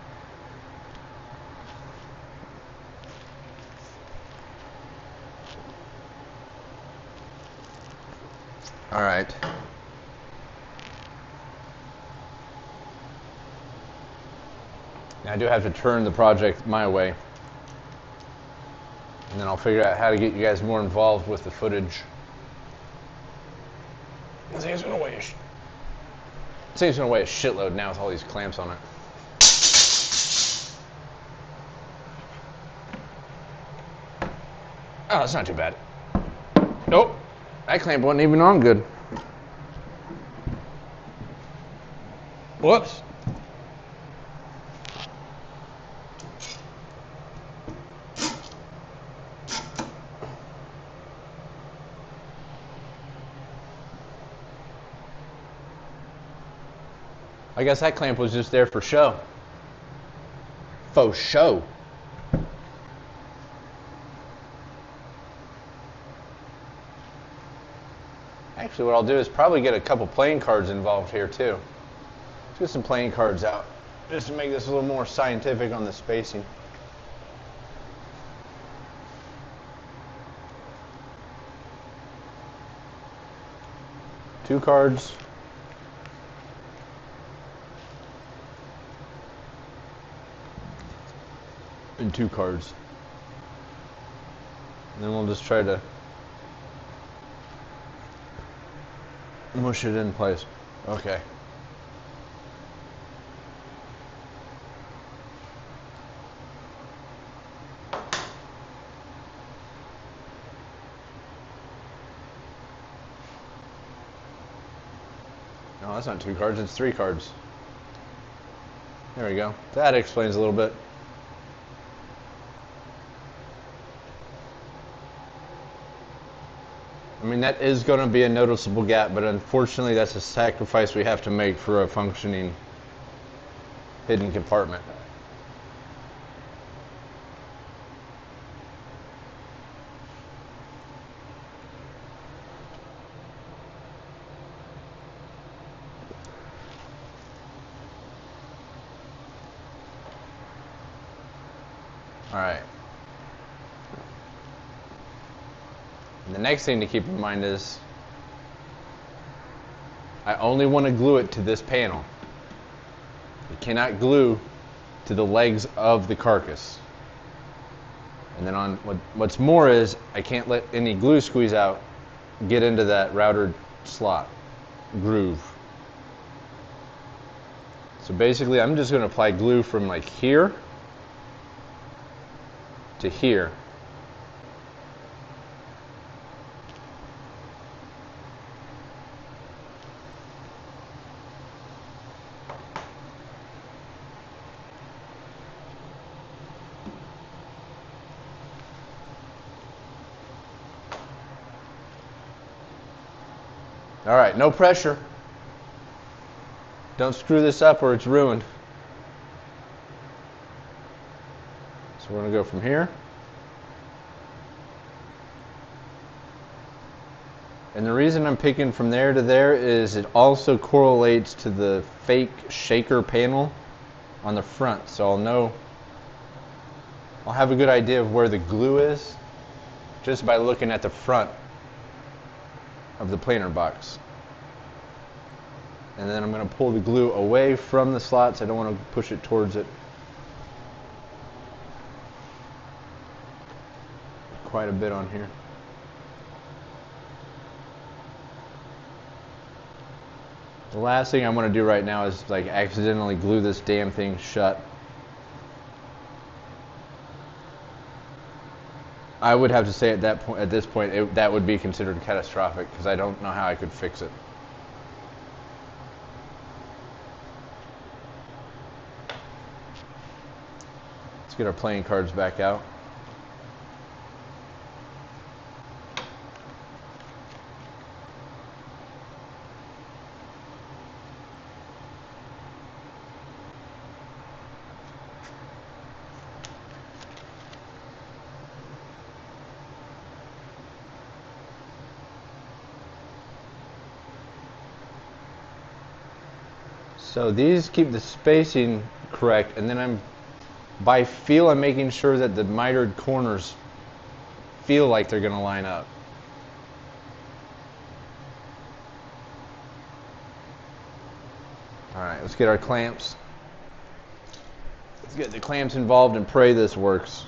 All right. Now I do have to turn the project my way. And then I'll figure out how to get you guys more involved with the footage. This thing's gonna weigh a shitload now with all these clamps on it. Oh, that's not too bad. Nope, that clamp wasn't even on good. Whoops. I guess that clamp was just there for show. Faux show. Actually, what I'll do is probably get a couple playing cards involved here too. Let's get some playing cards out, just to make this a little more scientific on the spacing. Two cards. And 2 cards. And then we'll just try to mush it in place. Okay. No, that's not 2 cards, it's 3 cards. There we go. That explains a little bit. I mean, that is going to be a noticeable gap, but unfortunately that's a sacrifice we have to make for a functioning hidden compartment. Alright. And the next thing to keep in mind is I only want to glue it to this panel. You cannot glue to the legs of the carcass. And then on what's more is I can't let any glue squeeze out get into that router slot groove. So basically I'm just going to apply glue from like here to here. All right, no pressure. Don't screw this up or it's ruined. So we're going to go from here. And the reason I'm picking from there to there is it also correlates to the fake shaker panel on the front. So I'll have a good idea of where the glue is just by looking at the front of the planer box. And then I'm going to pull the glue away from the slots. I don't want to push it towards it. Quite a bit on here. The last thing I'm going to do right now is like accidentally glue this damn thing shut. I would have to say at this point, that would be considered catastrophic because I don't know how I could fix it. Let's get our playing cards back out. So these keep the spacing correct, and then by feel I'm making sure that the mitered corners feel like they're going to line up. Alright, let's get our clamps. Let's get the clamps involved and pray this works.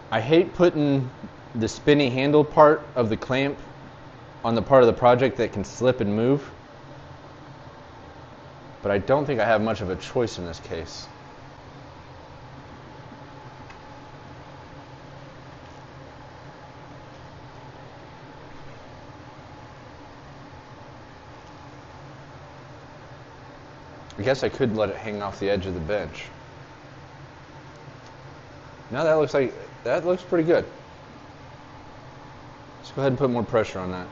I hate putting the spinny handle part of the clamp on the part of the project that can slip and move, but I don't think I have much of a choice in this case. I guess I could let it hang off the edge of the bench. Now that looks pretty good. Let's go ahead and put more pressure on that.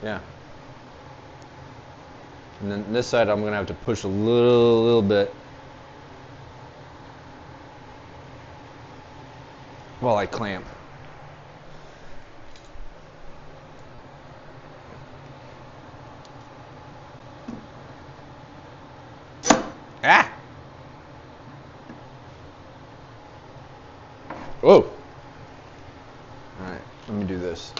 Yeah. And then this side I'm going to have to push a little bit while I clamp. Ah! Whoa! Alright, let me do this.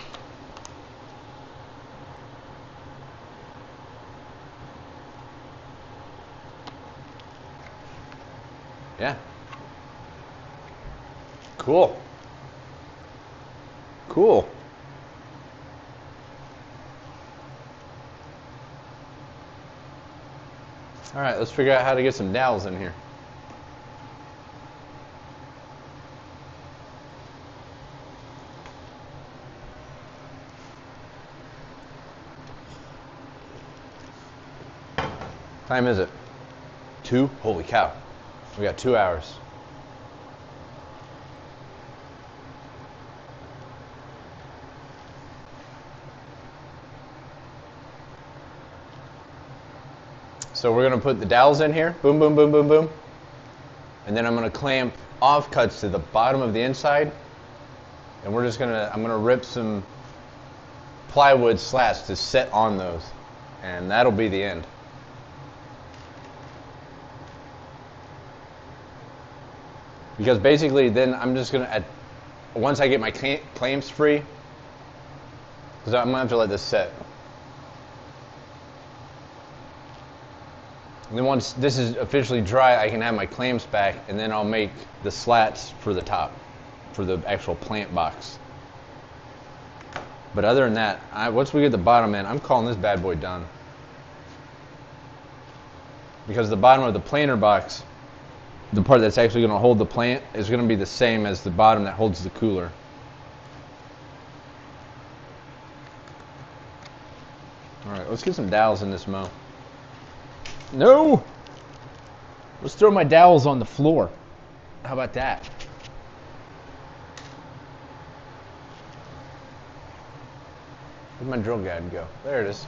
Yeah. Cool. Cool. All right, let's figure out how to get some dowels in here. Time is it? 2? Holy cow. We got 2 hours. So we're going to put the dowels in here. Boom, boom, boom, boom, boom. And then I'm going to clamp offcuts to the bottom of the inside, and I'm gonna rip some plywood slats to set on those, and that'll be the end. Because basically then I'm just gonna, once I get my clamps free, because I'm gonna have to let this set. And then once this is officially dry, I can have my clamps back, and then I'll make the slats for the top, for the actual plant box. But other than that, once we get the bottom in, I'm calling this bad boy done. Because the bottom of the planter box, the part that's actually going to hold the plant, is going to be the same as the bottom that holds the cooler. Alright, let's get some dowels in this mow. No! Let's throw my dowels on the floor. How about that? Where'd my drill guide go? There it is.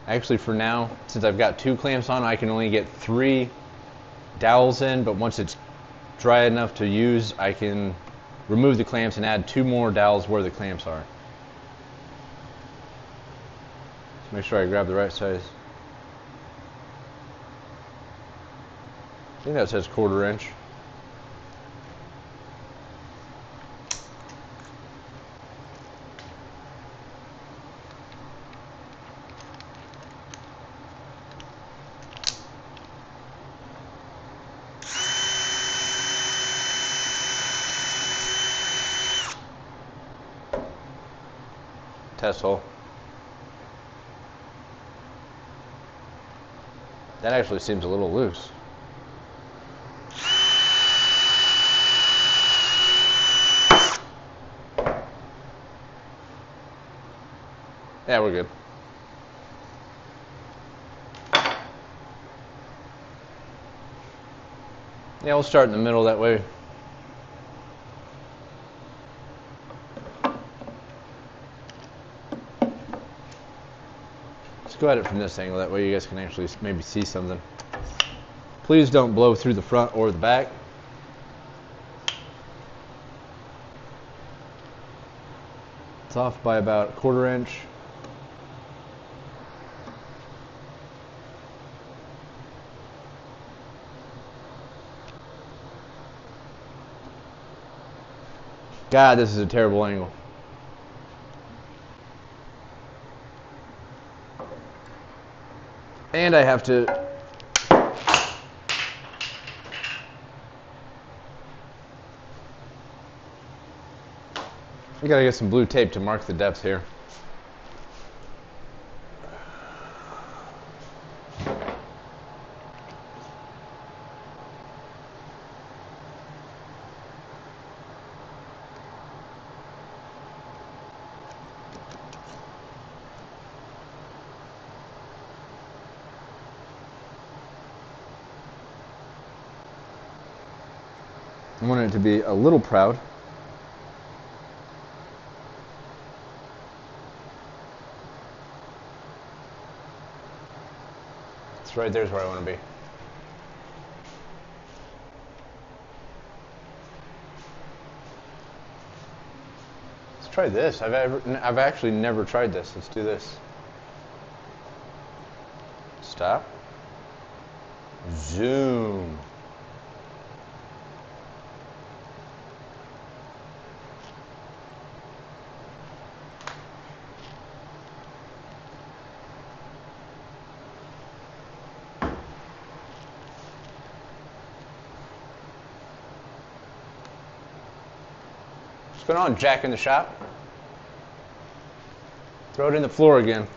Actually, for now, since I've got 2 clamps on, I can only get 3 dowels in, but once it's dry enough to use, I can remove the clamps and add 2 more dowels where the clamps are. Just make sure I grab the right size. I think that says 1/4 inch. Test hole. That actually seems a little loose. Yeah, we're good. Yeah, we'll start in the middle that way. Go at it from this angle, that way you guys can actually maybe see something. Please don't blow through the front or the back. It's off by about 1/4 inch. God, this is a terrible angle. And I have to I gotta get some blue tape to mark the depth here. I want it to be a little proud. It's right there's where I want to be. Let's try this. I've actually never tried this. Let's do this. Stop. Zoom. What's going on, Jack in the shop? Throw it in the floor again.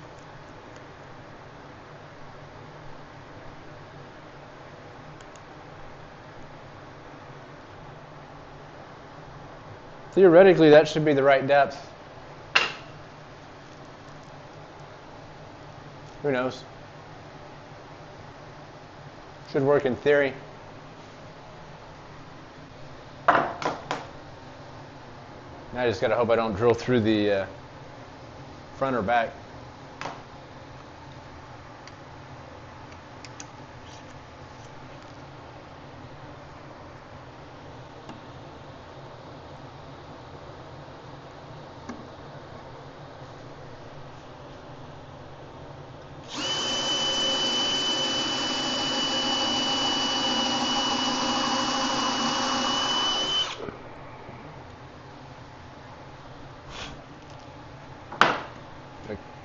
Theoretically, that should be the right depth. Who knows? Should work in theory. Now I just gotta hope I don't drill through the front or back.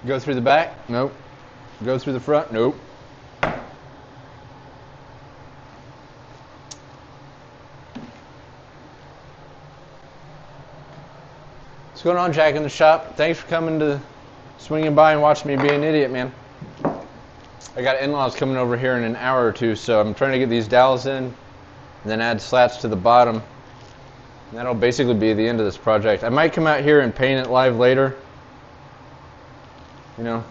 Go through the back? Nope. Go through the front? Nope. What's going on, Jack, in the shop? Thanks for coming to swinging by and watching me be an idiot, man. I got in-laws coming over here in an hour or two, so I'm trying to get these dowels in and then add slats to the bottom. And that'll basically be the end of this project. I might come out here and paint it live later. You know,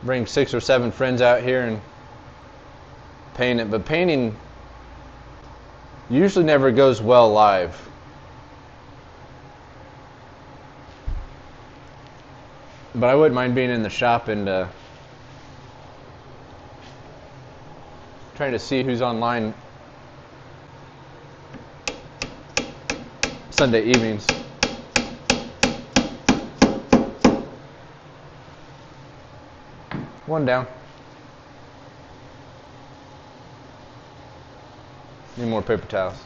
bring 6 or 7 friends out here and paint it. But painting usually never goes well live. But I wouldn't mind being in the shop and trying to see who's online Sunday evenings. One down. Need more paper towels.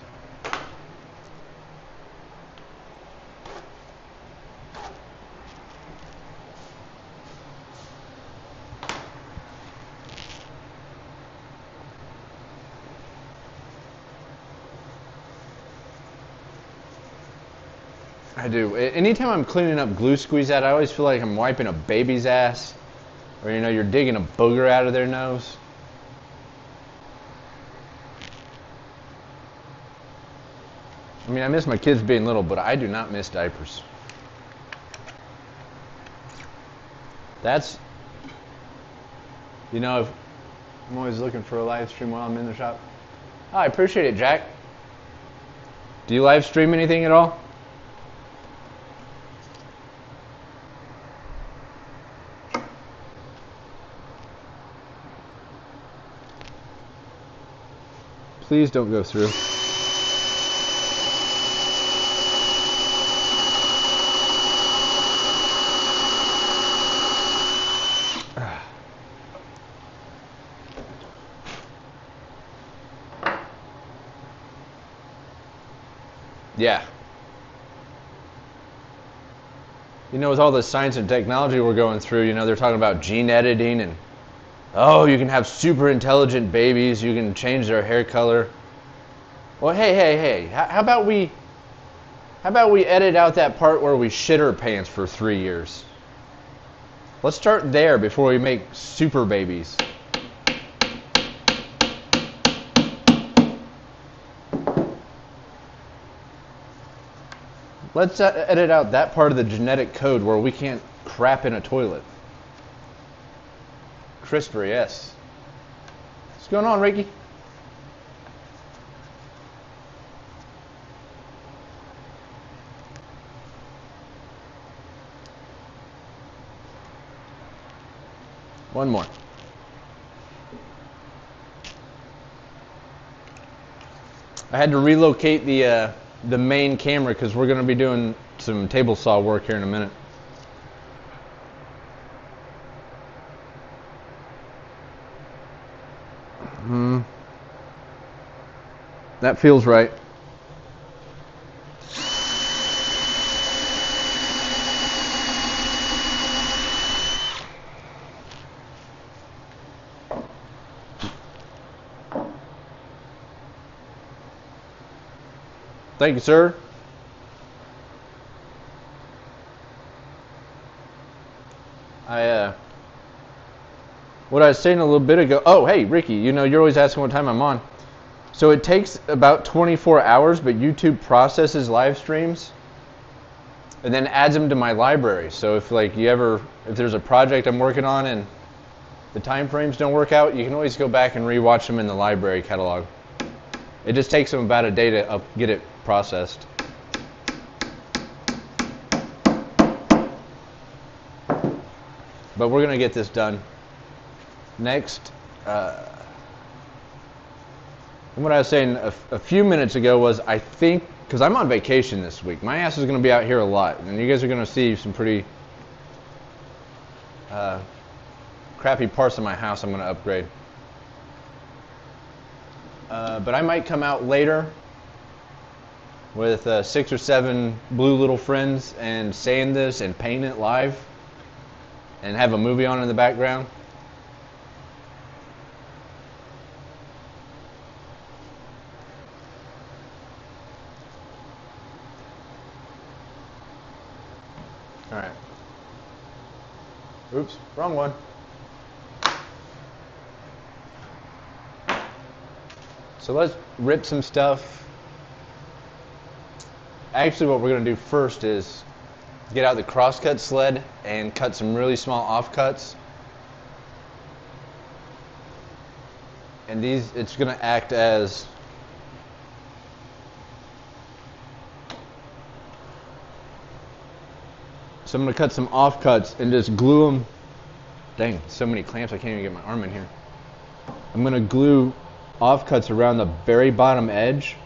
I do. Anytime I'm cleaning up glue squeeze out, I always feel like I'm wiping a baby's ass. Or, you know, you're digging a booger out of their nose. I mean, I miss my kids being little, but I do not miss diapers. That's, you know, I'm always looking for a live stream while I'm in the shop. Oh, I appreciate it, Jack. Do you live stream anything at all? Please don't go through. Yeah. You know, with all the science and technology we're going through, you know, they're talking about gene editing and oh, you can have super intelligent babies. You can change their hair color. Well, hey. How about we edit out that part where we shit our pants for 3 years? Let's start there before we make super babies. Let's edit out that part of the genetic code where we can't crap in a toilet. CRISPR, yes. What's going on, Ricky? One more. I had to relocate the main camera because we're going to be doing some table saw work here in a minute. That feels right. Thank you, sir. What I was saying a little bit ago. Oh, hey, Ricky, you know, you're always asking what time I'm on. So it takes about 24 hours, but YouTube processes live streams and then adds them to my library. So if if there's a project I'm working on and the time frames don't work out, you can always go back and rewatch them in the library catalog. It just takes them about a day to get it processed. But we're going to get this done. Next, what I was saying a few minutes ago was I think, because I'm on vacation this week, my ass is going to be out here a lot, and you guys are going to see some pretty crappy parts of my house I'm going to upgrade. But I might come out later with 6 or 7 blue little friends and sand this and paint it live. and have a movie on in the background. All right. Oops, wrong one. So let's rip some stuff. Actually, what we're going to do first is get out the crosscut sled and cut some really small offcuts. And these, it's going to act as so I'm going to cut some offcuts and just glue them. Dang, so many clamps I can't even get my arm in here. I'm going to glue offcuts around the very bottom edge,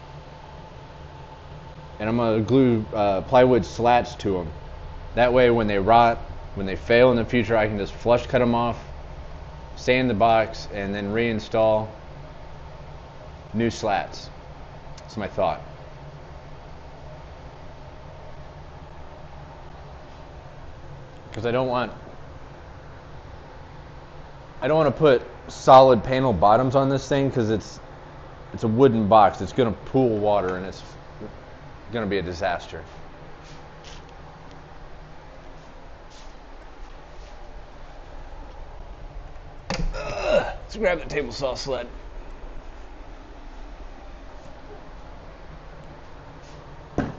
and I'm going to glue plywood slats to them. That way when they rot, when they fail in the future, I can just flush cut them off, sand the box, and then reinstall new slats. That's my thought. Because I don't want to put solid panel bottoms on this thing, because it's a wooden box. It's going to pool water and it's going to be a disaster. Let's grab the table saw sled. I'm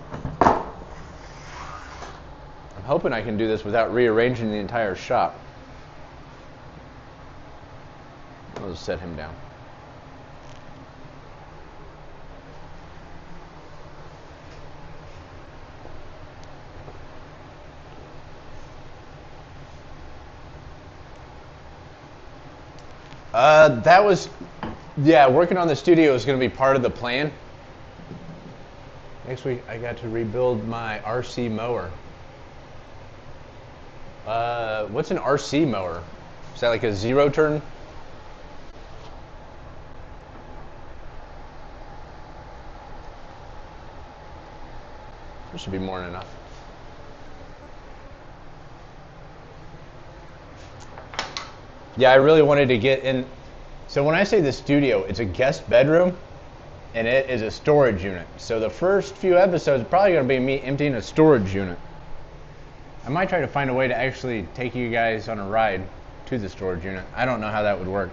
hoping I can do this without rearranging the entire shop. I'll just set him down. That was, yeah, working on the studio is going to be part of the plan. Next week I got to rebuild my RC mower. What's an RC mower? Is that like a zero turn? There should be more than enough. Yeah, I really wanted to get in. So when I say the studio, it's a guest bedroom and it is a storage unit. So the first few episodes are probably going to be me emptying a storage unit. I might try to find a way to actually take you guys on a ride to the storage unit. I don't know how that would work.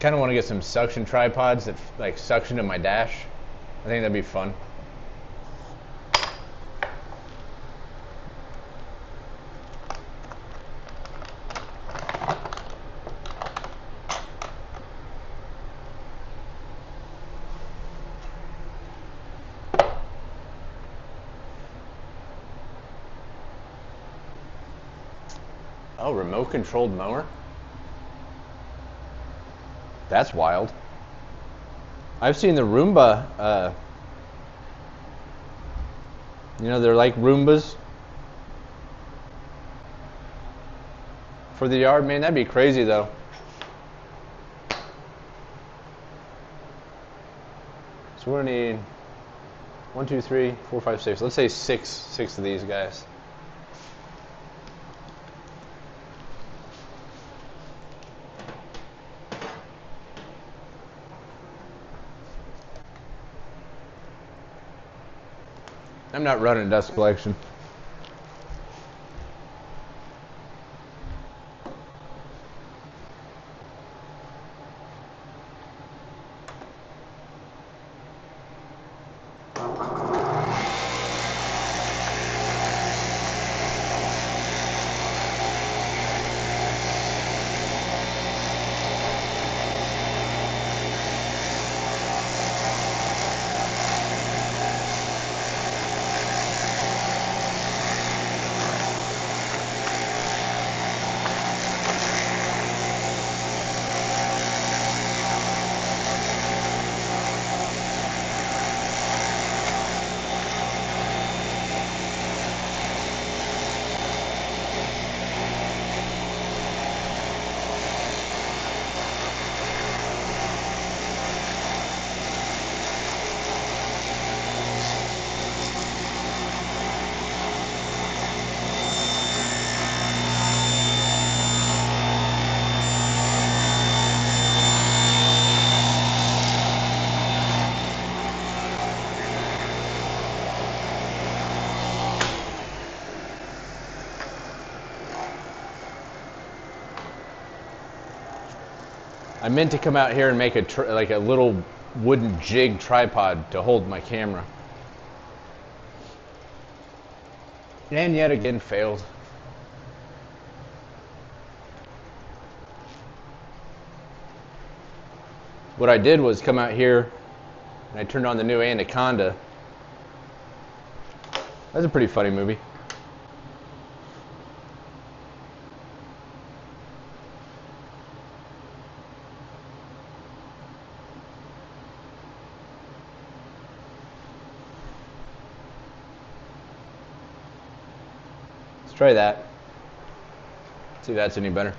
Kind of want to get some suction tripods that like suction to my dash. I think that'd be fun. Oh, remote controlled mower? That's wild. I've seen the Roomba, you know, they're like Roombas for the yard. Man, that'd be crazy though. So we're gonna need 1, 2, 3, 4, 5, 6. Let's say six of these guys. I'm not running dust collection. I meant to come out here and make like a little wooden jig tripod to hold my camera. And yet again failed. What I did was come out here and I turned on the new Anaconda. That's a pretty funny movie. Let's try that. See if that's any better.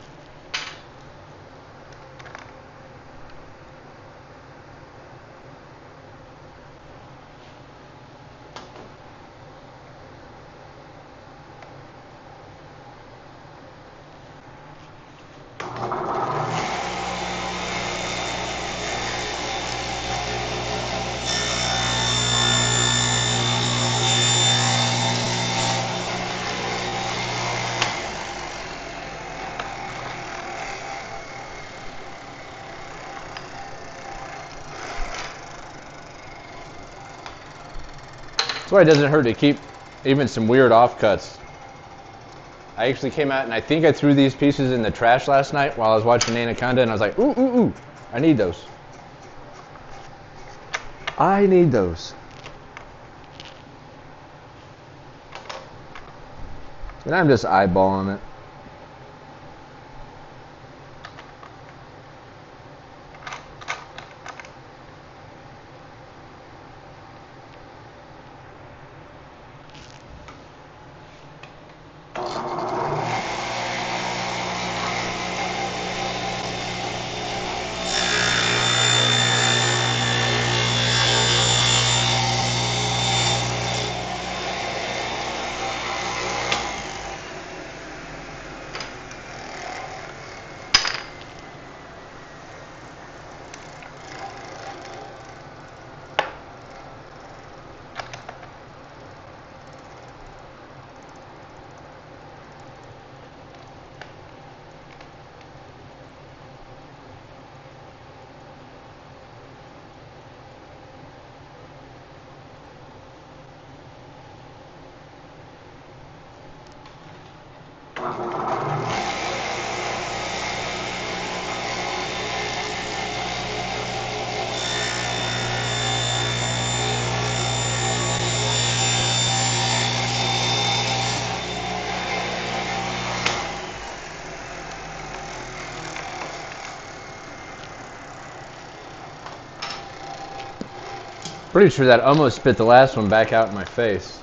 That's why it doesn't hurt to keep even some weird offcuts. I actually came out and I think I threw these pieces in the trash last night while I was watching Anaconda, and I was like, ooh, ooh, ooh, I need those. I need those. And I'm just eyeballing it. Pretty sure that almost spit the last one back out in my face.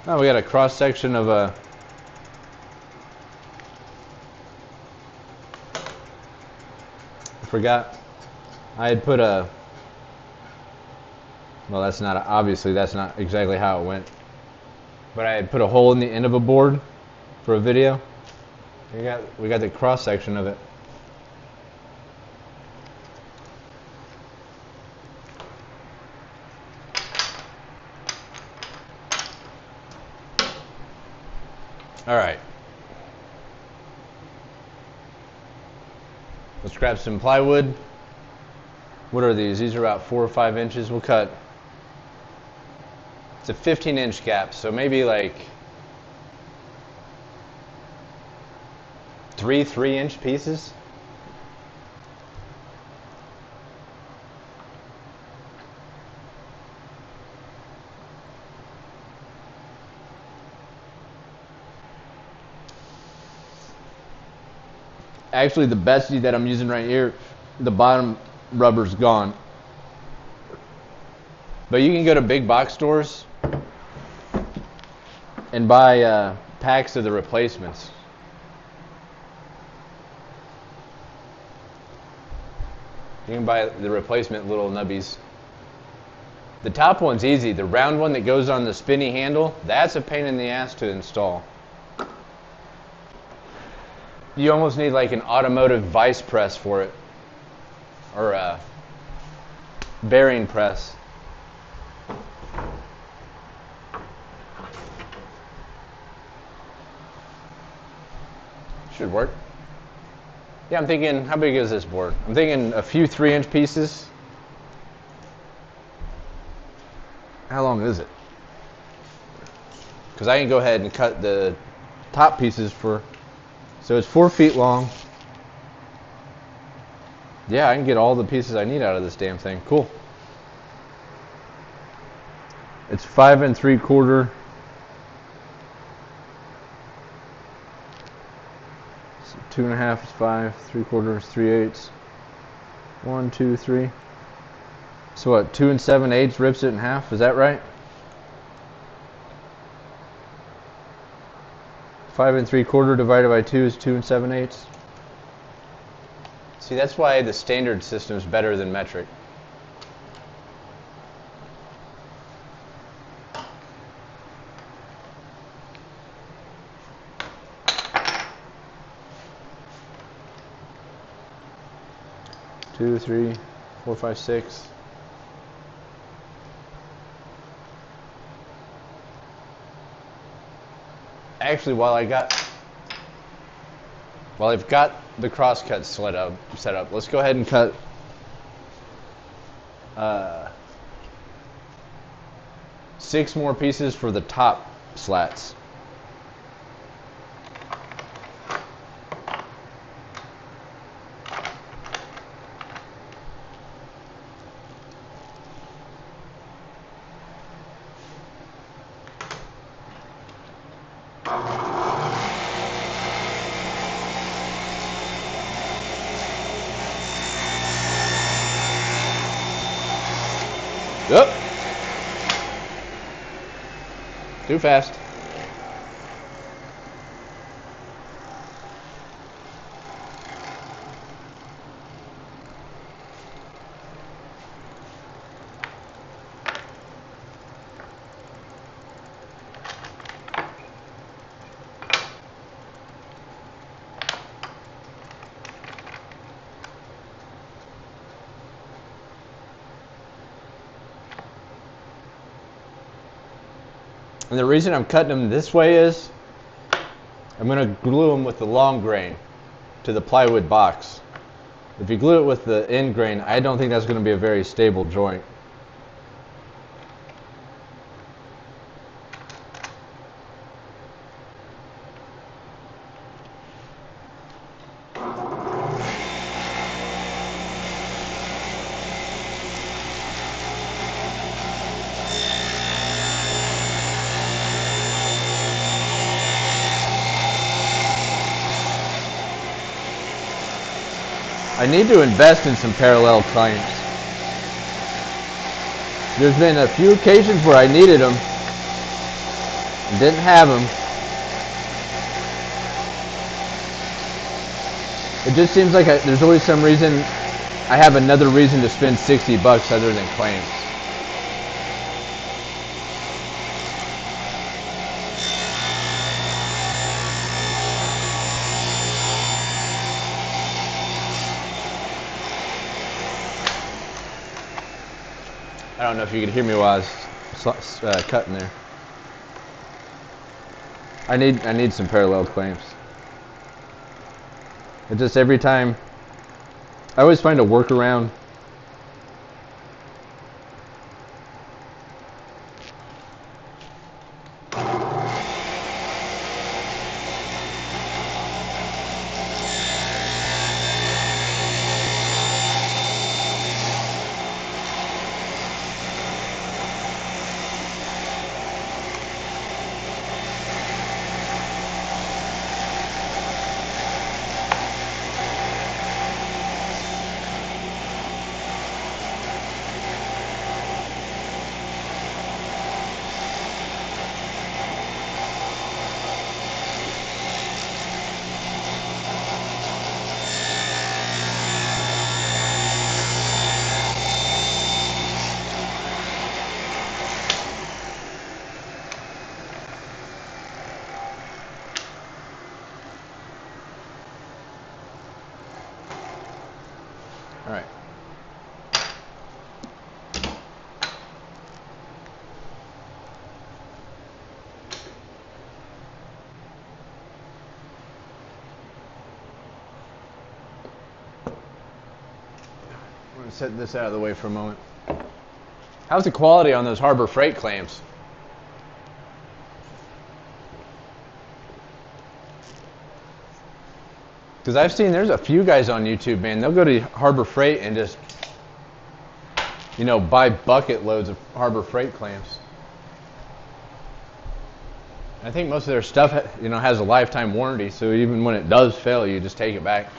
Oh, we got a cross section of a... I forgot. I had put a... Well, that's not... Obviously, that's not exactly how it went. But I had put a hole in the end of a board for a video. We got the cross section of it. All right. Let's grab some plywood. What are these? These are about 4 or 5 inches. We'll cut. It's a 15-inch gap, so maybe like 3 3-inch pieces. Actually, the Bestie that I'm using right here, the bottom rubber's gone. But you can go to big box stores and buy packs of the replacements. You can buy the replacement little nubbies. The top one's easy. The round one that goes on the spinny handle, that's a pain in the ass to install. You almost need like an automotive vice press for it, or a bearing press. Should work. Yeah, I'm thinking, how big is this board? I'm thinking a few 3-inch pieces. How long is it? Because I can go ahead and cut the top pieces for, so it's 4 feet long. Yeah, I can get all the pieces I need out of this damn thing. Cool. It's 5 3/4. So 2.5 is 5, 3/4 is 3/8. 1, 2, 3. So what? 2 7/8 rips it in half. Is that right? 5 3/4 divided by 2 is 2 7/8. See, that's why the standard system is better than metric. Two, 3, 4, 5, 6. Actually, while I've got the crosscut set up, let's go ahead and cut 6 more pieces for the top slats. Yep. Too fast. And the reason I'm cutting them this way is I'm going to glue them with the long grain to the plywood box. If you glue it with the end grain, I don't think that's going to be a very stable joint. I need to invest in some parallel clamps. There's been a few occasions where I needed them and didn't have them. It just seems like there's always some reason I have another reason to spend $60 other than clamps. I don't know if you could hear me while I was cutting there. I need some parallel clamps. It just every time I always find a workaround. gonna set this out of the way for a moment. How's the quality on those Harbor Freight clamps? Because I've seen there's a few guys on YouTube, man, they'll go to Harbor Freight and just, you know, buy bucket loads of Harbor Freight clamps. I think most of their stuff, you know, has a lifetime warranty, so even when it does fail, you just take it back.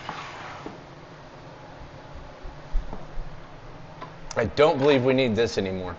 I don't believe we need this anymore.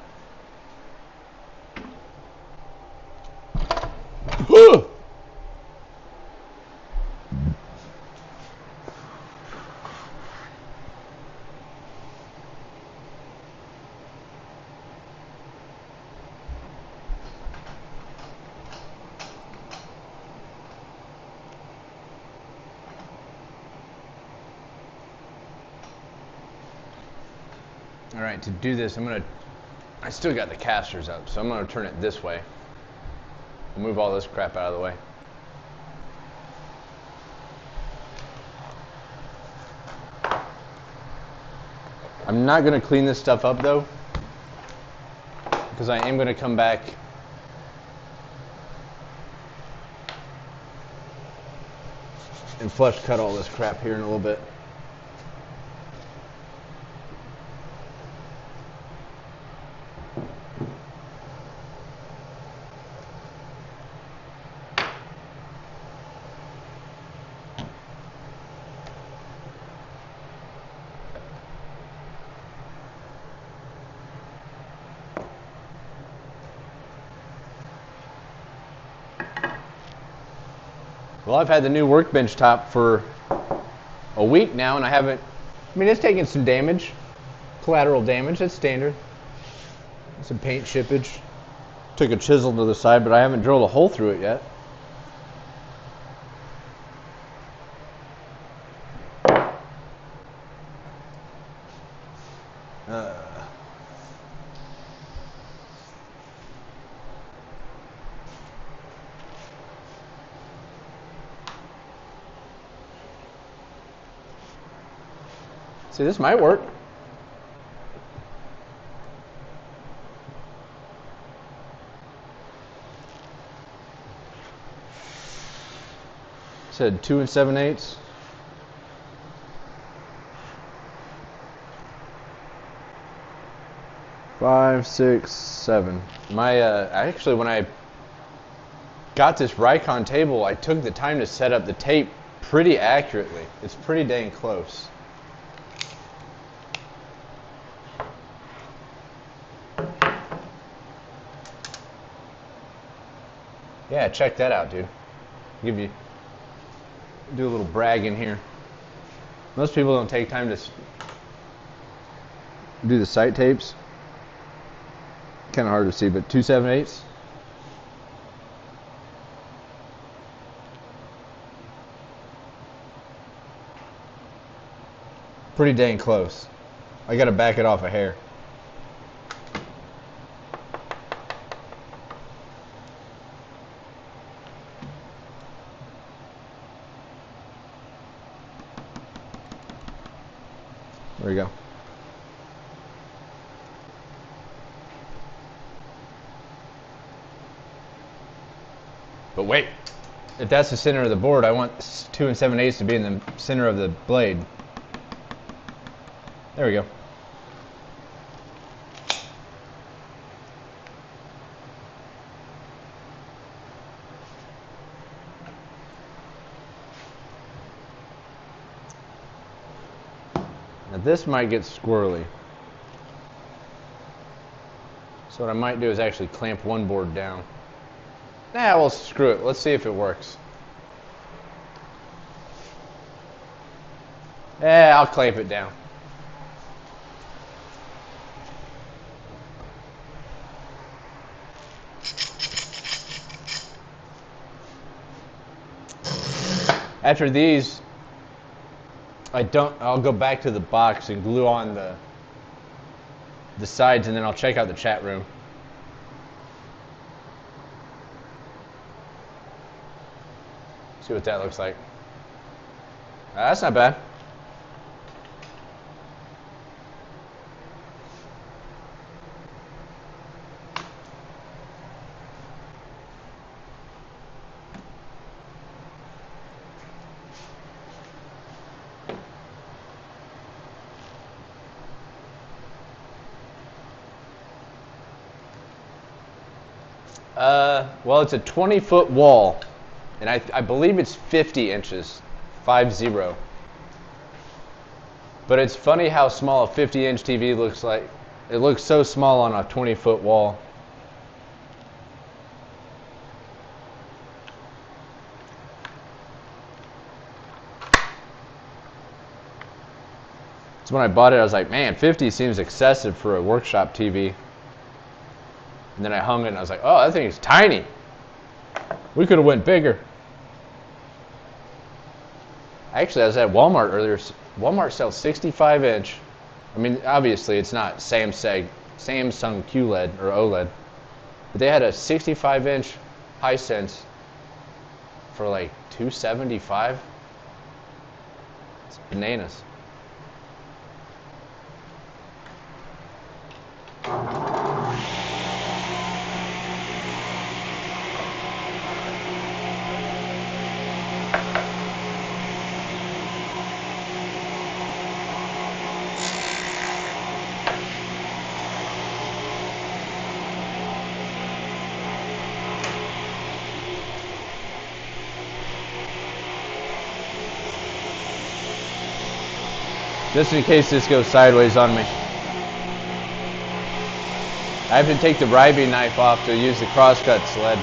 All right, to do this, I still got the casters up, so I'm gonna turn it this way. We'll move all this crap out of the way. I'm not gonna clean this stuff up though, because I am gonna come back and flush cut all this crap here in a little bit. Well, I've had the new workbench top for a week now, and I haven't, I mean, it's taken some damage, collateral damage, that's standard. Some paint chippage. Took a chisel to the side, but I haven't drilled a hole through it yet. See, this might work. Said 2 7/8. Five, 6, 7. My actually, when I got this Rikon table, I took the time to set up the tape pretty accurately. It's pretty dang close. Yeah, check that out, dude. Do a little brag in here. Most people don't take time to do the sight tapes. Kind of hard to see, but 2 7/8. Pretty dang close. I gotta back it off a hair. There we go. But wait, if that's the center of the board, I want 2 7/8 to be in the center of the blade. There we go. Now this might get squirrely. So what I might do is actually clamp one board down. Nah, well, screw it. Let's see if it works. Yeah, I'll clamp it down. After these, I'll go back to the box and glue on the sides, and then I'll check out the chat room. See what that looks like. That's not bad. Well, it's a 20-foot wall, and I believe it's 50 inches, 50. But it's funny how small a 50-inch TV looks like. It looks so small on a 20-foot wall. So when I bought it, I was like, man, 50 seems excessive for a workshop TV. And then I hung it, and I was like, oh, that thing is tiny. We could have went bigger. Actually, I was at Walmart earlier. Walmart sells 65-inch. I mean, obviously, it's not Samsung QLED or OLED. But they had a 65-inch Hisense for like $275. It's bananas. Just in case this goes sideways on me. I have to take the ribing knife off to use the crosscut sled.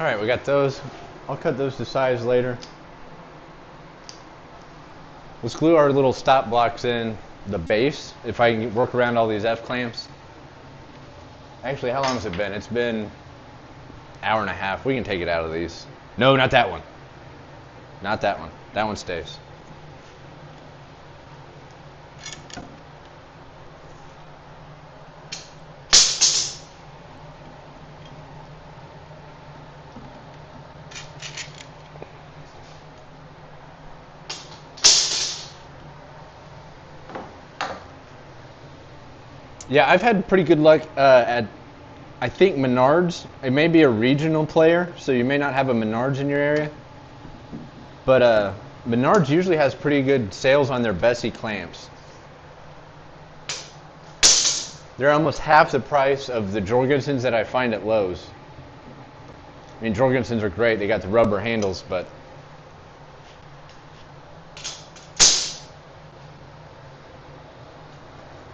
All right, we got those. I'll cut those to size later. Let's glue our little stop blocks in the base, if I can work around all these F-clamps. Actually, how long has it been? It's been an hour and a half. We can take it out of these. No, not that one. Not that one. That one stays. Yeah, I've had pretty good luck at, I think, Menards. It may be a regional player, so you may not have a Menards in your area. But Menards usually has pretty good sales on their Bessie clamps. They're almost half the price of the Jorgensens that I find at Lowe's. I mean, Jorgensens are great. They got the rubber handles, but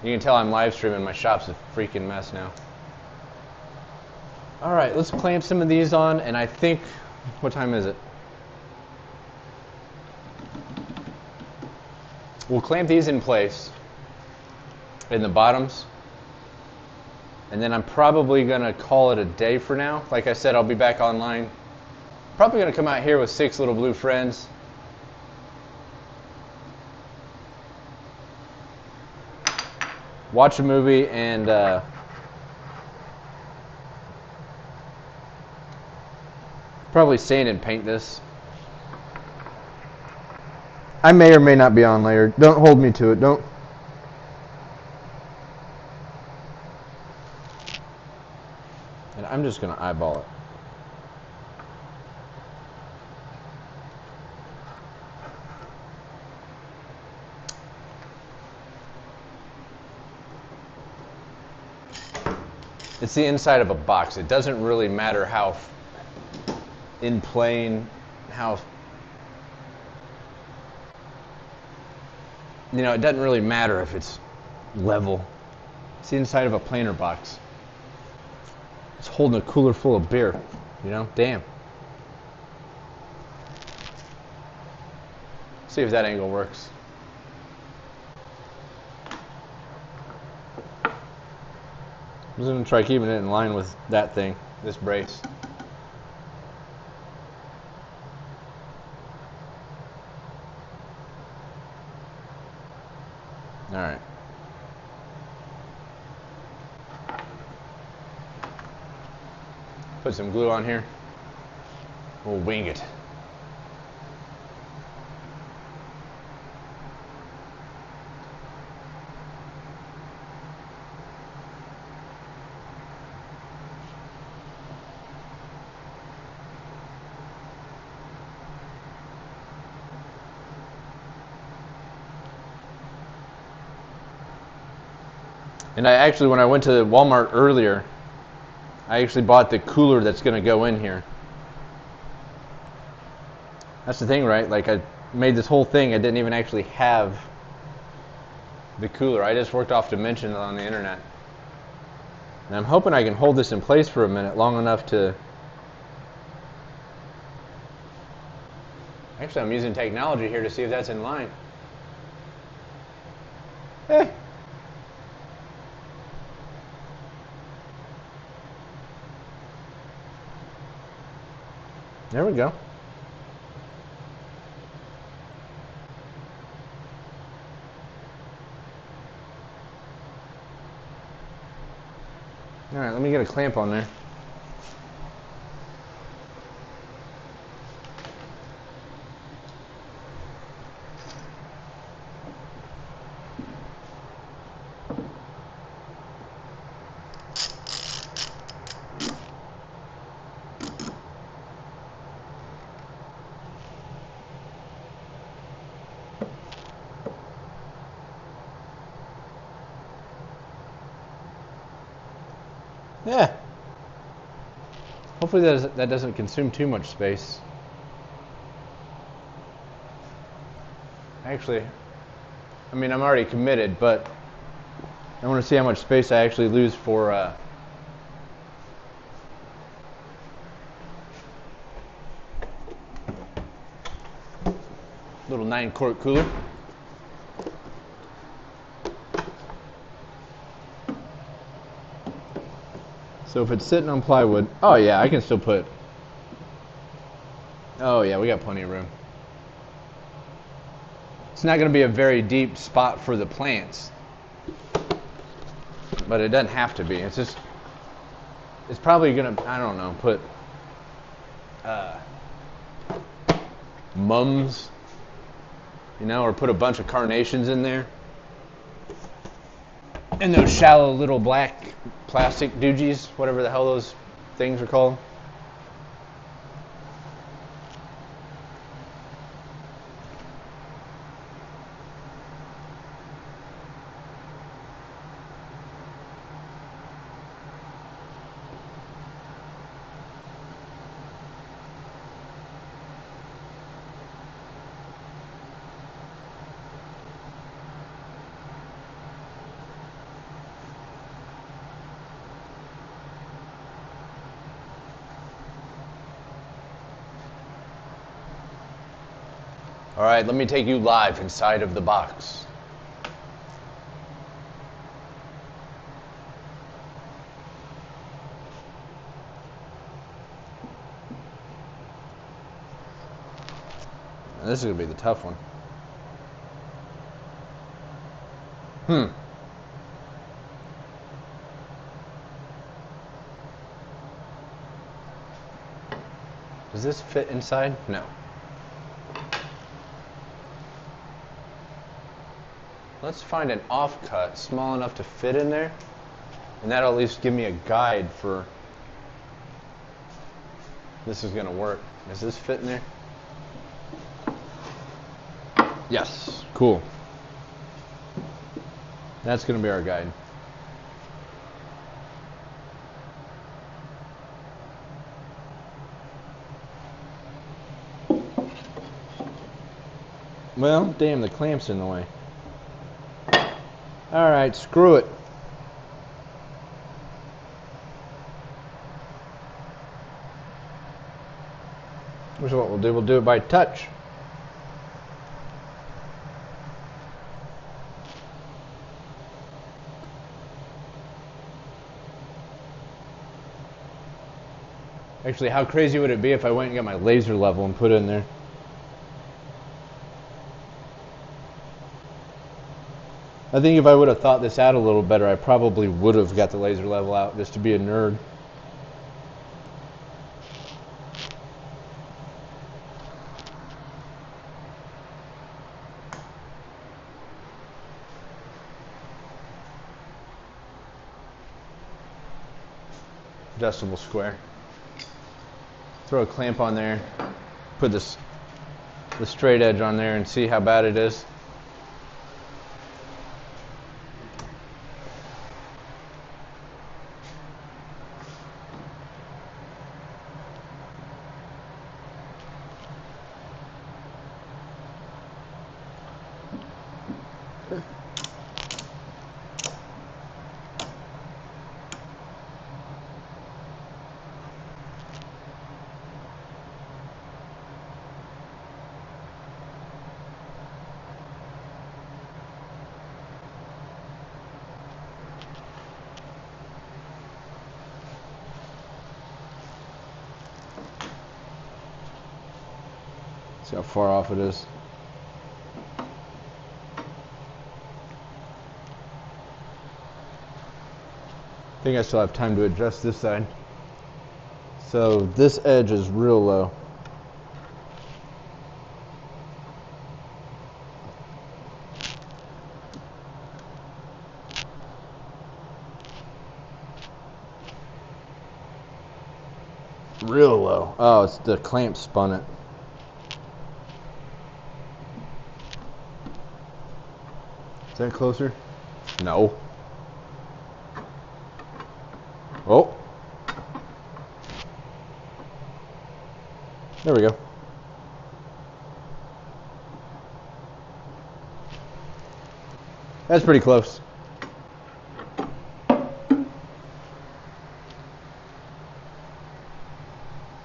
you can tell I'm live streaming. My shop's a freaking mess now. All right, let's clamp some of these on, and I think, what time is it? We'll clamp these in place in the bottoms, and then I'm probably gonna call it a day for now. Like I said, I'll be back online. Probably gonna come out here with 6 little blue friends. Watch a movie and probably sand and paint this. I may or may not be on later. Don't hold me to it. Don't. And I'm just gonna eyeball it. It's the inside of a box. It doesn't really matter how in plane, how, you know, it doesn't really matter if it's level. It's the inside of a planer box. It's holding a cooler full of beer, you know, damn. See if that angle works. I'm just going to try keeping it in line with that thing, this brace. All right. Put some glue on here. We'll wing it. And when I went to Walmart earlier, I actually bought the cooler that's going to go in here. That's the thing, right? Like, I made this whole thing, I didn't even actually have the cooler. I just worked off dimensions on the internet. And I'm hoping I can hold this in place for a minute, long enough to... Actually, I'm using technology here to see if that's in line. Eh. There we go. All right, let me get a clamp on there. Yeah. Hopefully that doesn't consume too much space. Actually, I mean, I'm already committed, but I want to see how much space I actually lose for little 9-quart cooler. So if it's sitting on plywood, oh yeah, I can still put, oh yeah, we got plenty of room. It's not going to be a very deep spot for the plants, but it doesn't have to be. It's just, it's probably going to, I don't know, put mums, you know, or put a bunch of carnations in there. And those shallow little black plastic doogies, whatever the hell those things are called. All right, let me take you live inside of the box. Now, this is going to be the tough one. Does this fit inside? No. Let's find an offcut small enough to fit in there, and that'll at least give me a guide for this is going to work. Does this fit in there? Yes. Cool. That's going to be our guide. Well, damn, the clamp's in the way. All right, screw it. Here's what we'll do. We'll do it by touch. Actually, how crazy would it be if I went and got my laser level and put it in there? I think if I would have thought this out a little better, I probably would have got the laser level out just to be a nerd. Adjustable square. Throw a clamp on there, put the straight edge on there and see how bad it is. See how far off it is. I think I still have time to adjust this side. So this edge is real low. Real low. Oh, it's the clamp spun it. Is that closer? No. Oh. There we go. That's pretty close.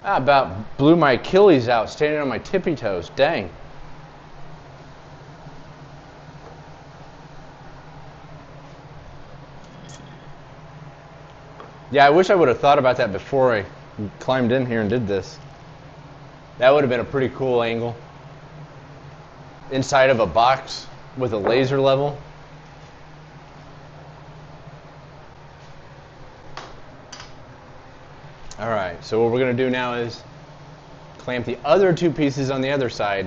I about blew my Achilles out standing on my tippy toes. Dang. Yeah, I wish I would have thought about that before I climbed in here and did this. That would have been a pretty cool angle. Inside of a box with a laser level. Alright, so what we're going to do now is clamp the other two pieces on the other side.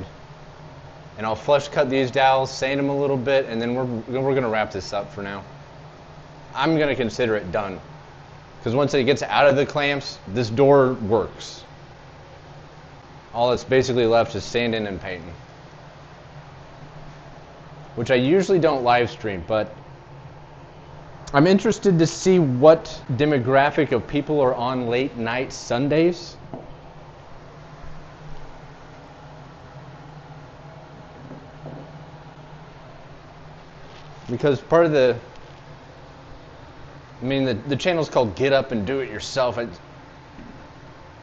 And I'll flush cut these dowels, sand them a little bit, and then we're going to wrap this up for now. I'm going to consider it done. Because once it gets out of the clamps, this door works. All that's basically left is sanding and painting. Which I usually don't live stream, but I'm interested to see what demographic of people are on late night Sundays. Because part of the the channel's called Get Up and Do It Yourself.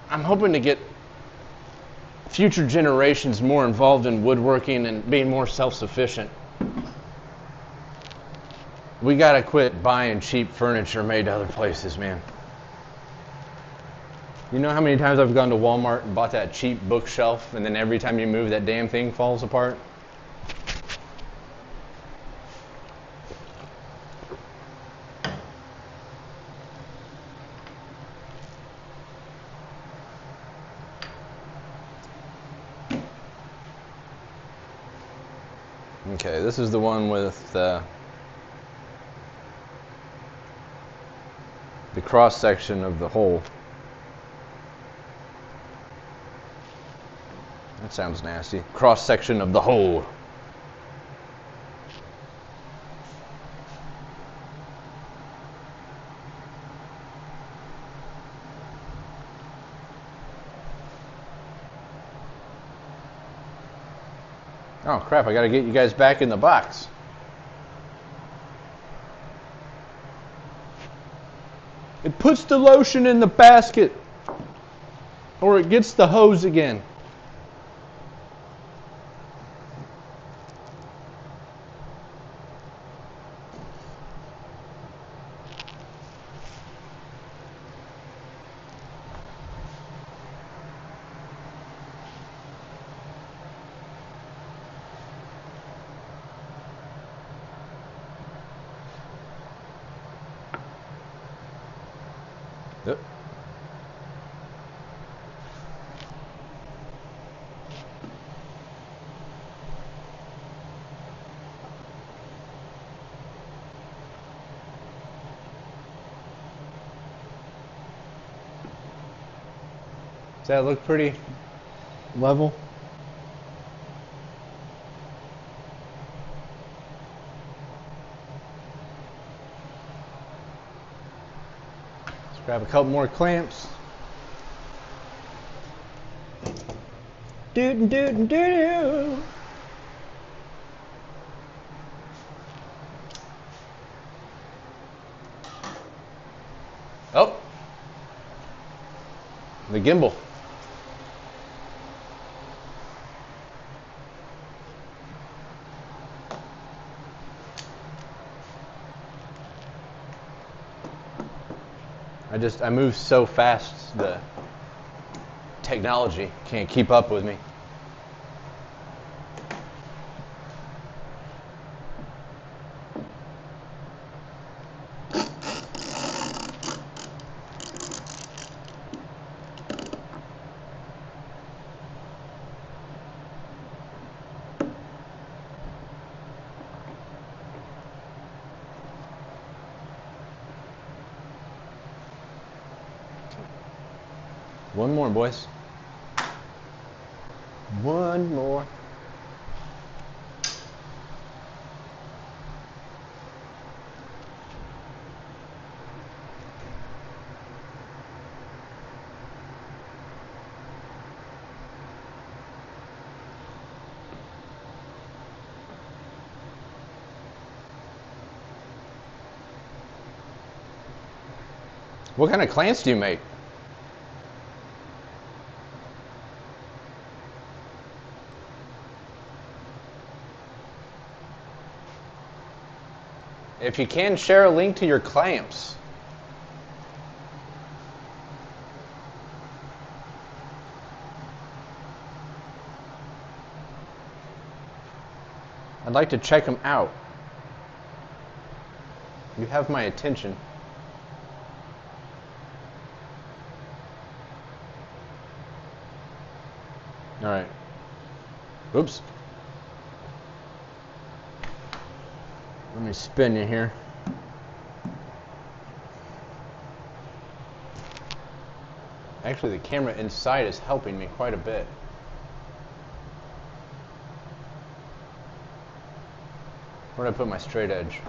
I'm hoping to get future generations more involved in woodworking and being more self-sufficient. We gotta quit buying cheap furniture made other places, man. You know how many times I've gone to Walmart and bought that cheap bookshelf, and then every time you move, that damn thing falls apart? Okay, this is the one with the cross section of the hole. That sounds nasty. Cross section of the hole. Oh crap, I gotta get you guys back in the box. It puts the lotion in the basket, or it gets the hose again. that look pretty level? Let's grab a couple more clamps. Do. Oh, the gimbal. I move so fast, the technology can't keep up with me. One more, boys. One more. What kind of clamps do you make? If you can, share a link to your clamps. I'd like to check them out. You have my attention. All right. Oops. Let me spin you here. Actually, the camera inside is helping me quite a bit. Where did I put my straight edge?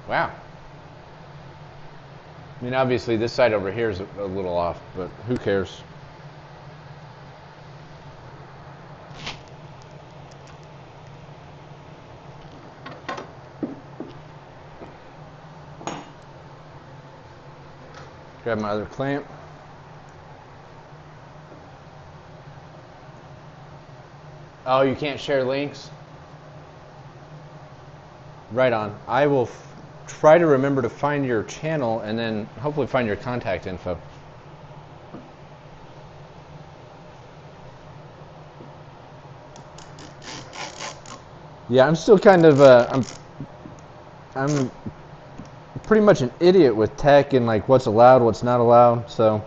Wow. I mean, obviously this side over here is a little off, but who cares? Grab my other clamp. Oh, you can't share links? Right on. I will try to remember to find your channel and then hopefully find your contact info. Yeah, I'm still kind of I'm pretty much an idiot with tech and like what's allowed, what's not allowed. So,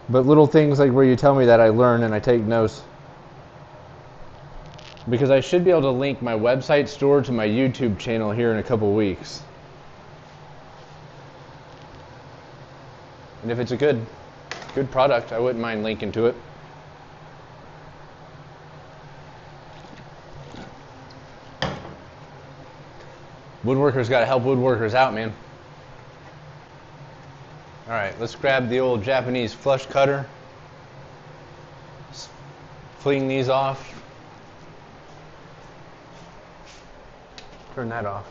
but little things like where you tell me that, I learn and I take notes. Because I should be able to link my website store to my YouTube channel here in a couple weeks. And if it's a good product, I wouldn't mind linking to it. Woodworkers got to help woodworkers out, man. All right, let's grab the old Japanese flush cutter. Fling these off. Turn that off.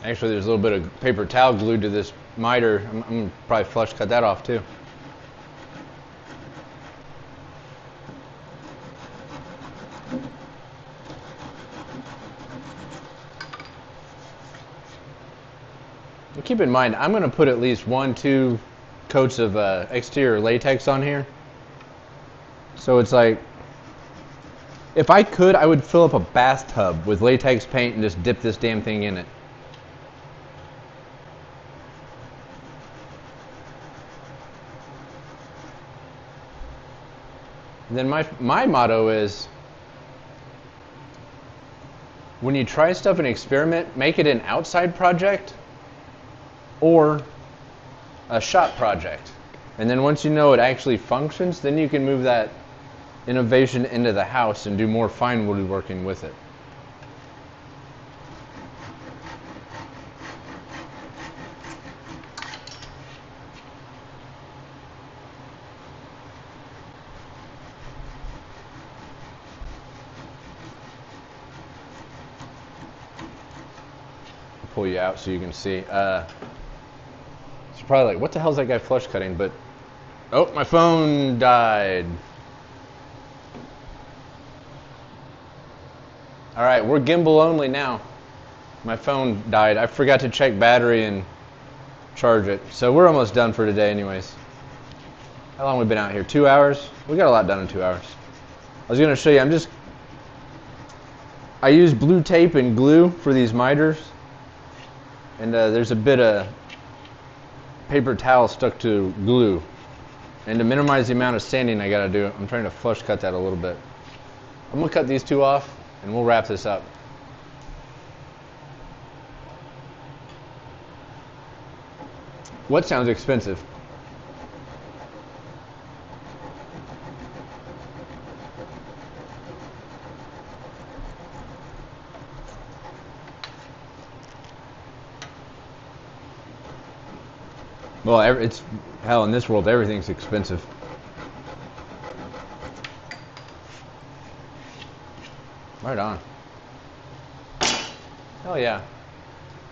Actually, there's a little bit of paper towel glued to this miter, I'm gonna probably flush cut that off too. And keep in mind, I'm gonna put at least 1-2 coats of exterior latex on here. So it's like, if I could, I would fill up a bathtub with latex paint and just dip this damn thing in it. And then my motto is, when you try stuff and experiment, make it an outside project or a shop project. And then once you know it actually functions, then you can move that innovation into the house and do more fine woodworking with it. Pull you out so you can see. It's probably like, what the hell is that guy flush cutting? But oh, my phone died. All right, we're gimbal only now. My phone died. I forgot to check battery and charge it. So we're almost done for today anyways. How long have we been out here? 2 hours? We got a lot done in 2 hours. I was going to show you, I use blue tape and glue for these miters. And there's a bit of paper towel stuck to glue. And to minimize the amount of sanding I got to do, I'm trying to flush cut that a little bit. I'm going to cut these two off and we'll wrap this up. What sounds expensive? Well, it's hell, in this world, everything's expensive. Right on. Hell yeah.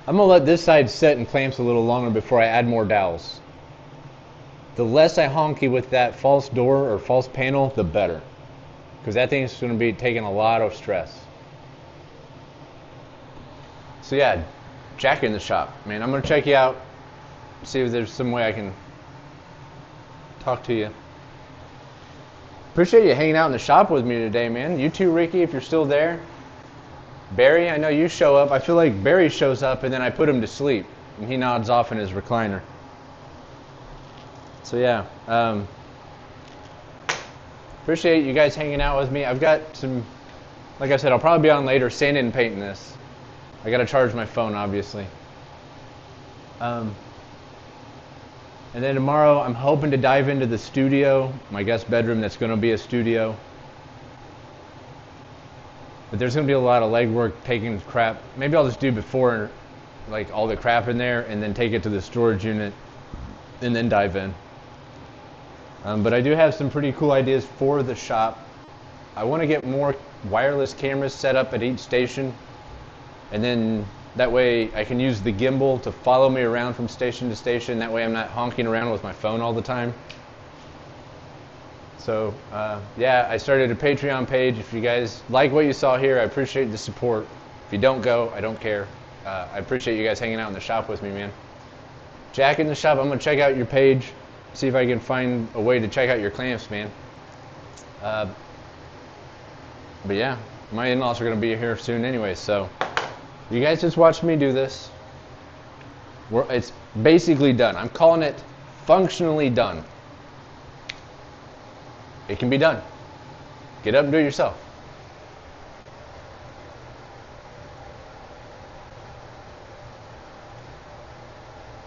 I'm gonna let this side set in clamps a little longer before I add more dowels. The less I honky with that false door or false panel, the better. Because that thing's gonna be taking a lot of stress. So yeah, Jack in the shop. Man, I'm gonna check you out. See if there's some way I can talk to you. Appreciate you hanging out in the shop with me today, man. You too, Ricky, if you're still there. Barry, I know you show up. I feel like Barry shows up and then I put him to sleep and he nods off in his recliner. So yeah, appreciate you guys hanging out with me. I've got some, like I said, I'll probably be on later sanding and painting this. I gotta charge my phone, obviously. And then tomorrow, I'm hoping to dive into the studio, my guest bedroom that's going to be a studio. But there's going to be a lot of legwork, taking crap. Maybe I'll just do before, like all the crap in there, and then take it to the storage unit, and then dive in. But I do have some pretty cool ideas for the shop. I want to get more wireless cameras set up at each station, and then that way I can use the gimbal to follow me around from station to station. That way I'm not honking around with my phone all the time. So yeah, I started a Patreon page. If you guys like what you saw here, I appreciate the support. If you don't go, I don't care. I appreciate you guys hanging out in the shop with me, man. Jack in the shop, I'm going to check out your page, see if I can find a way to check out your clamps, man. But yeah, my in-laws are going to be here soon anyway, so you guys just watch me do this. It's basically done. I'm calling it functionally done. It can be done. Get up and do it yourself.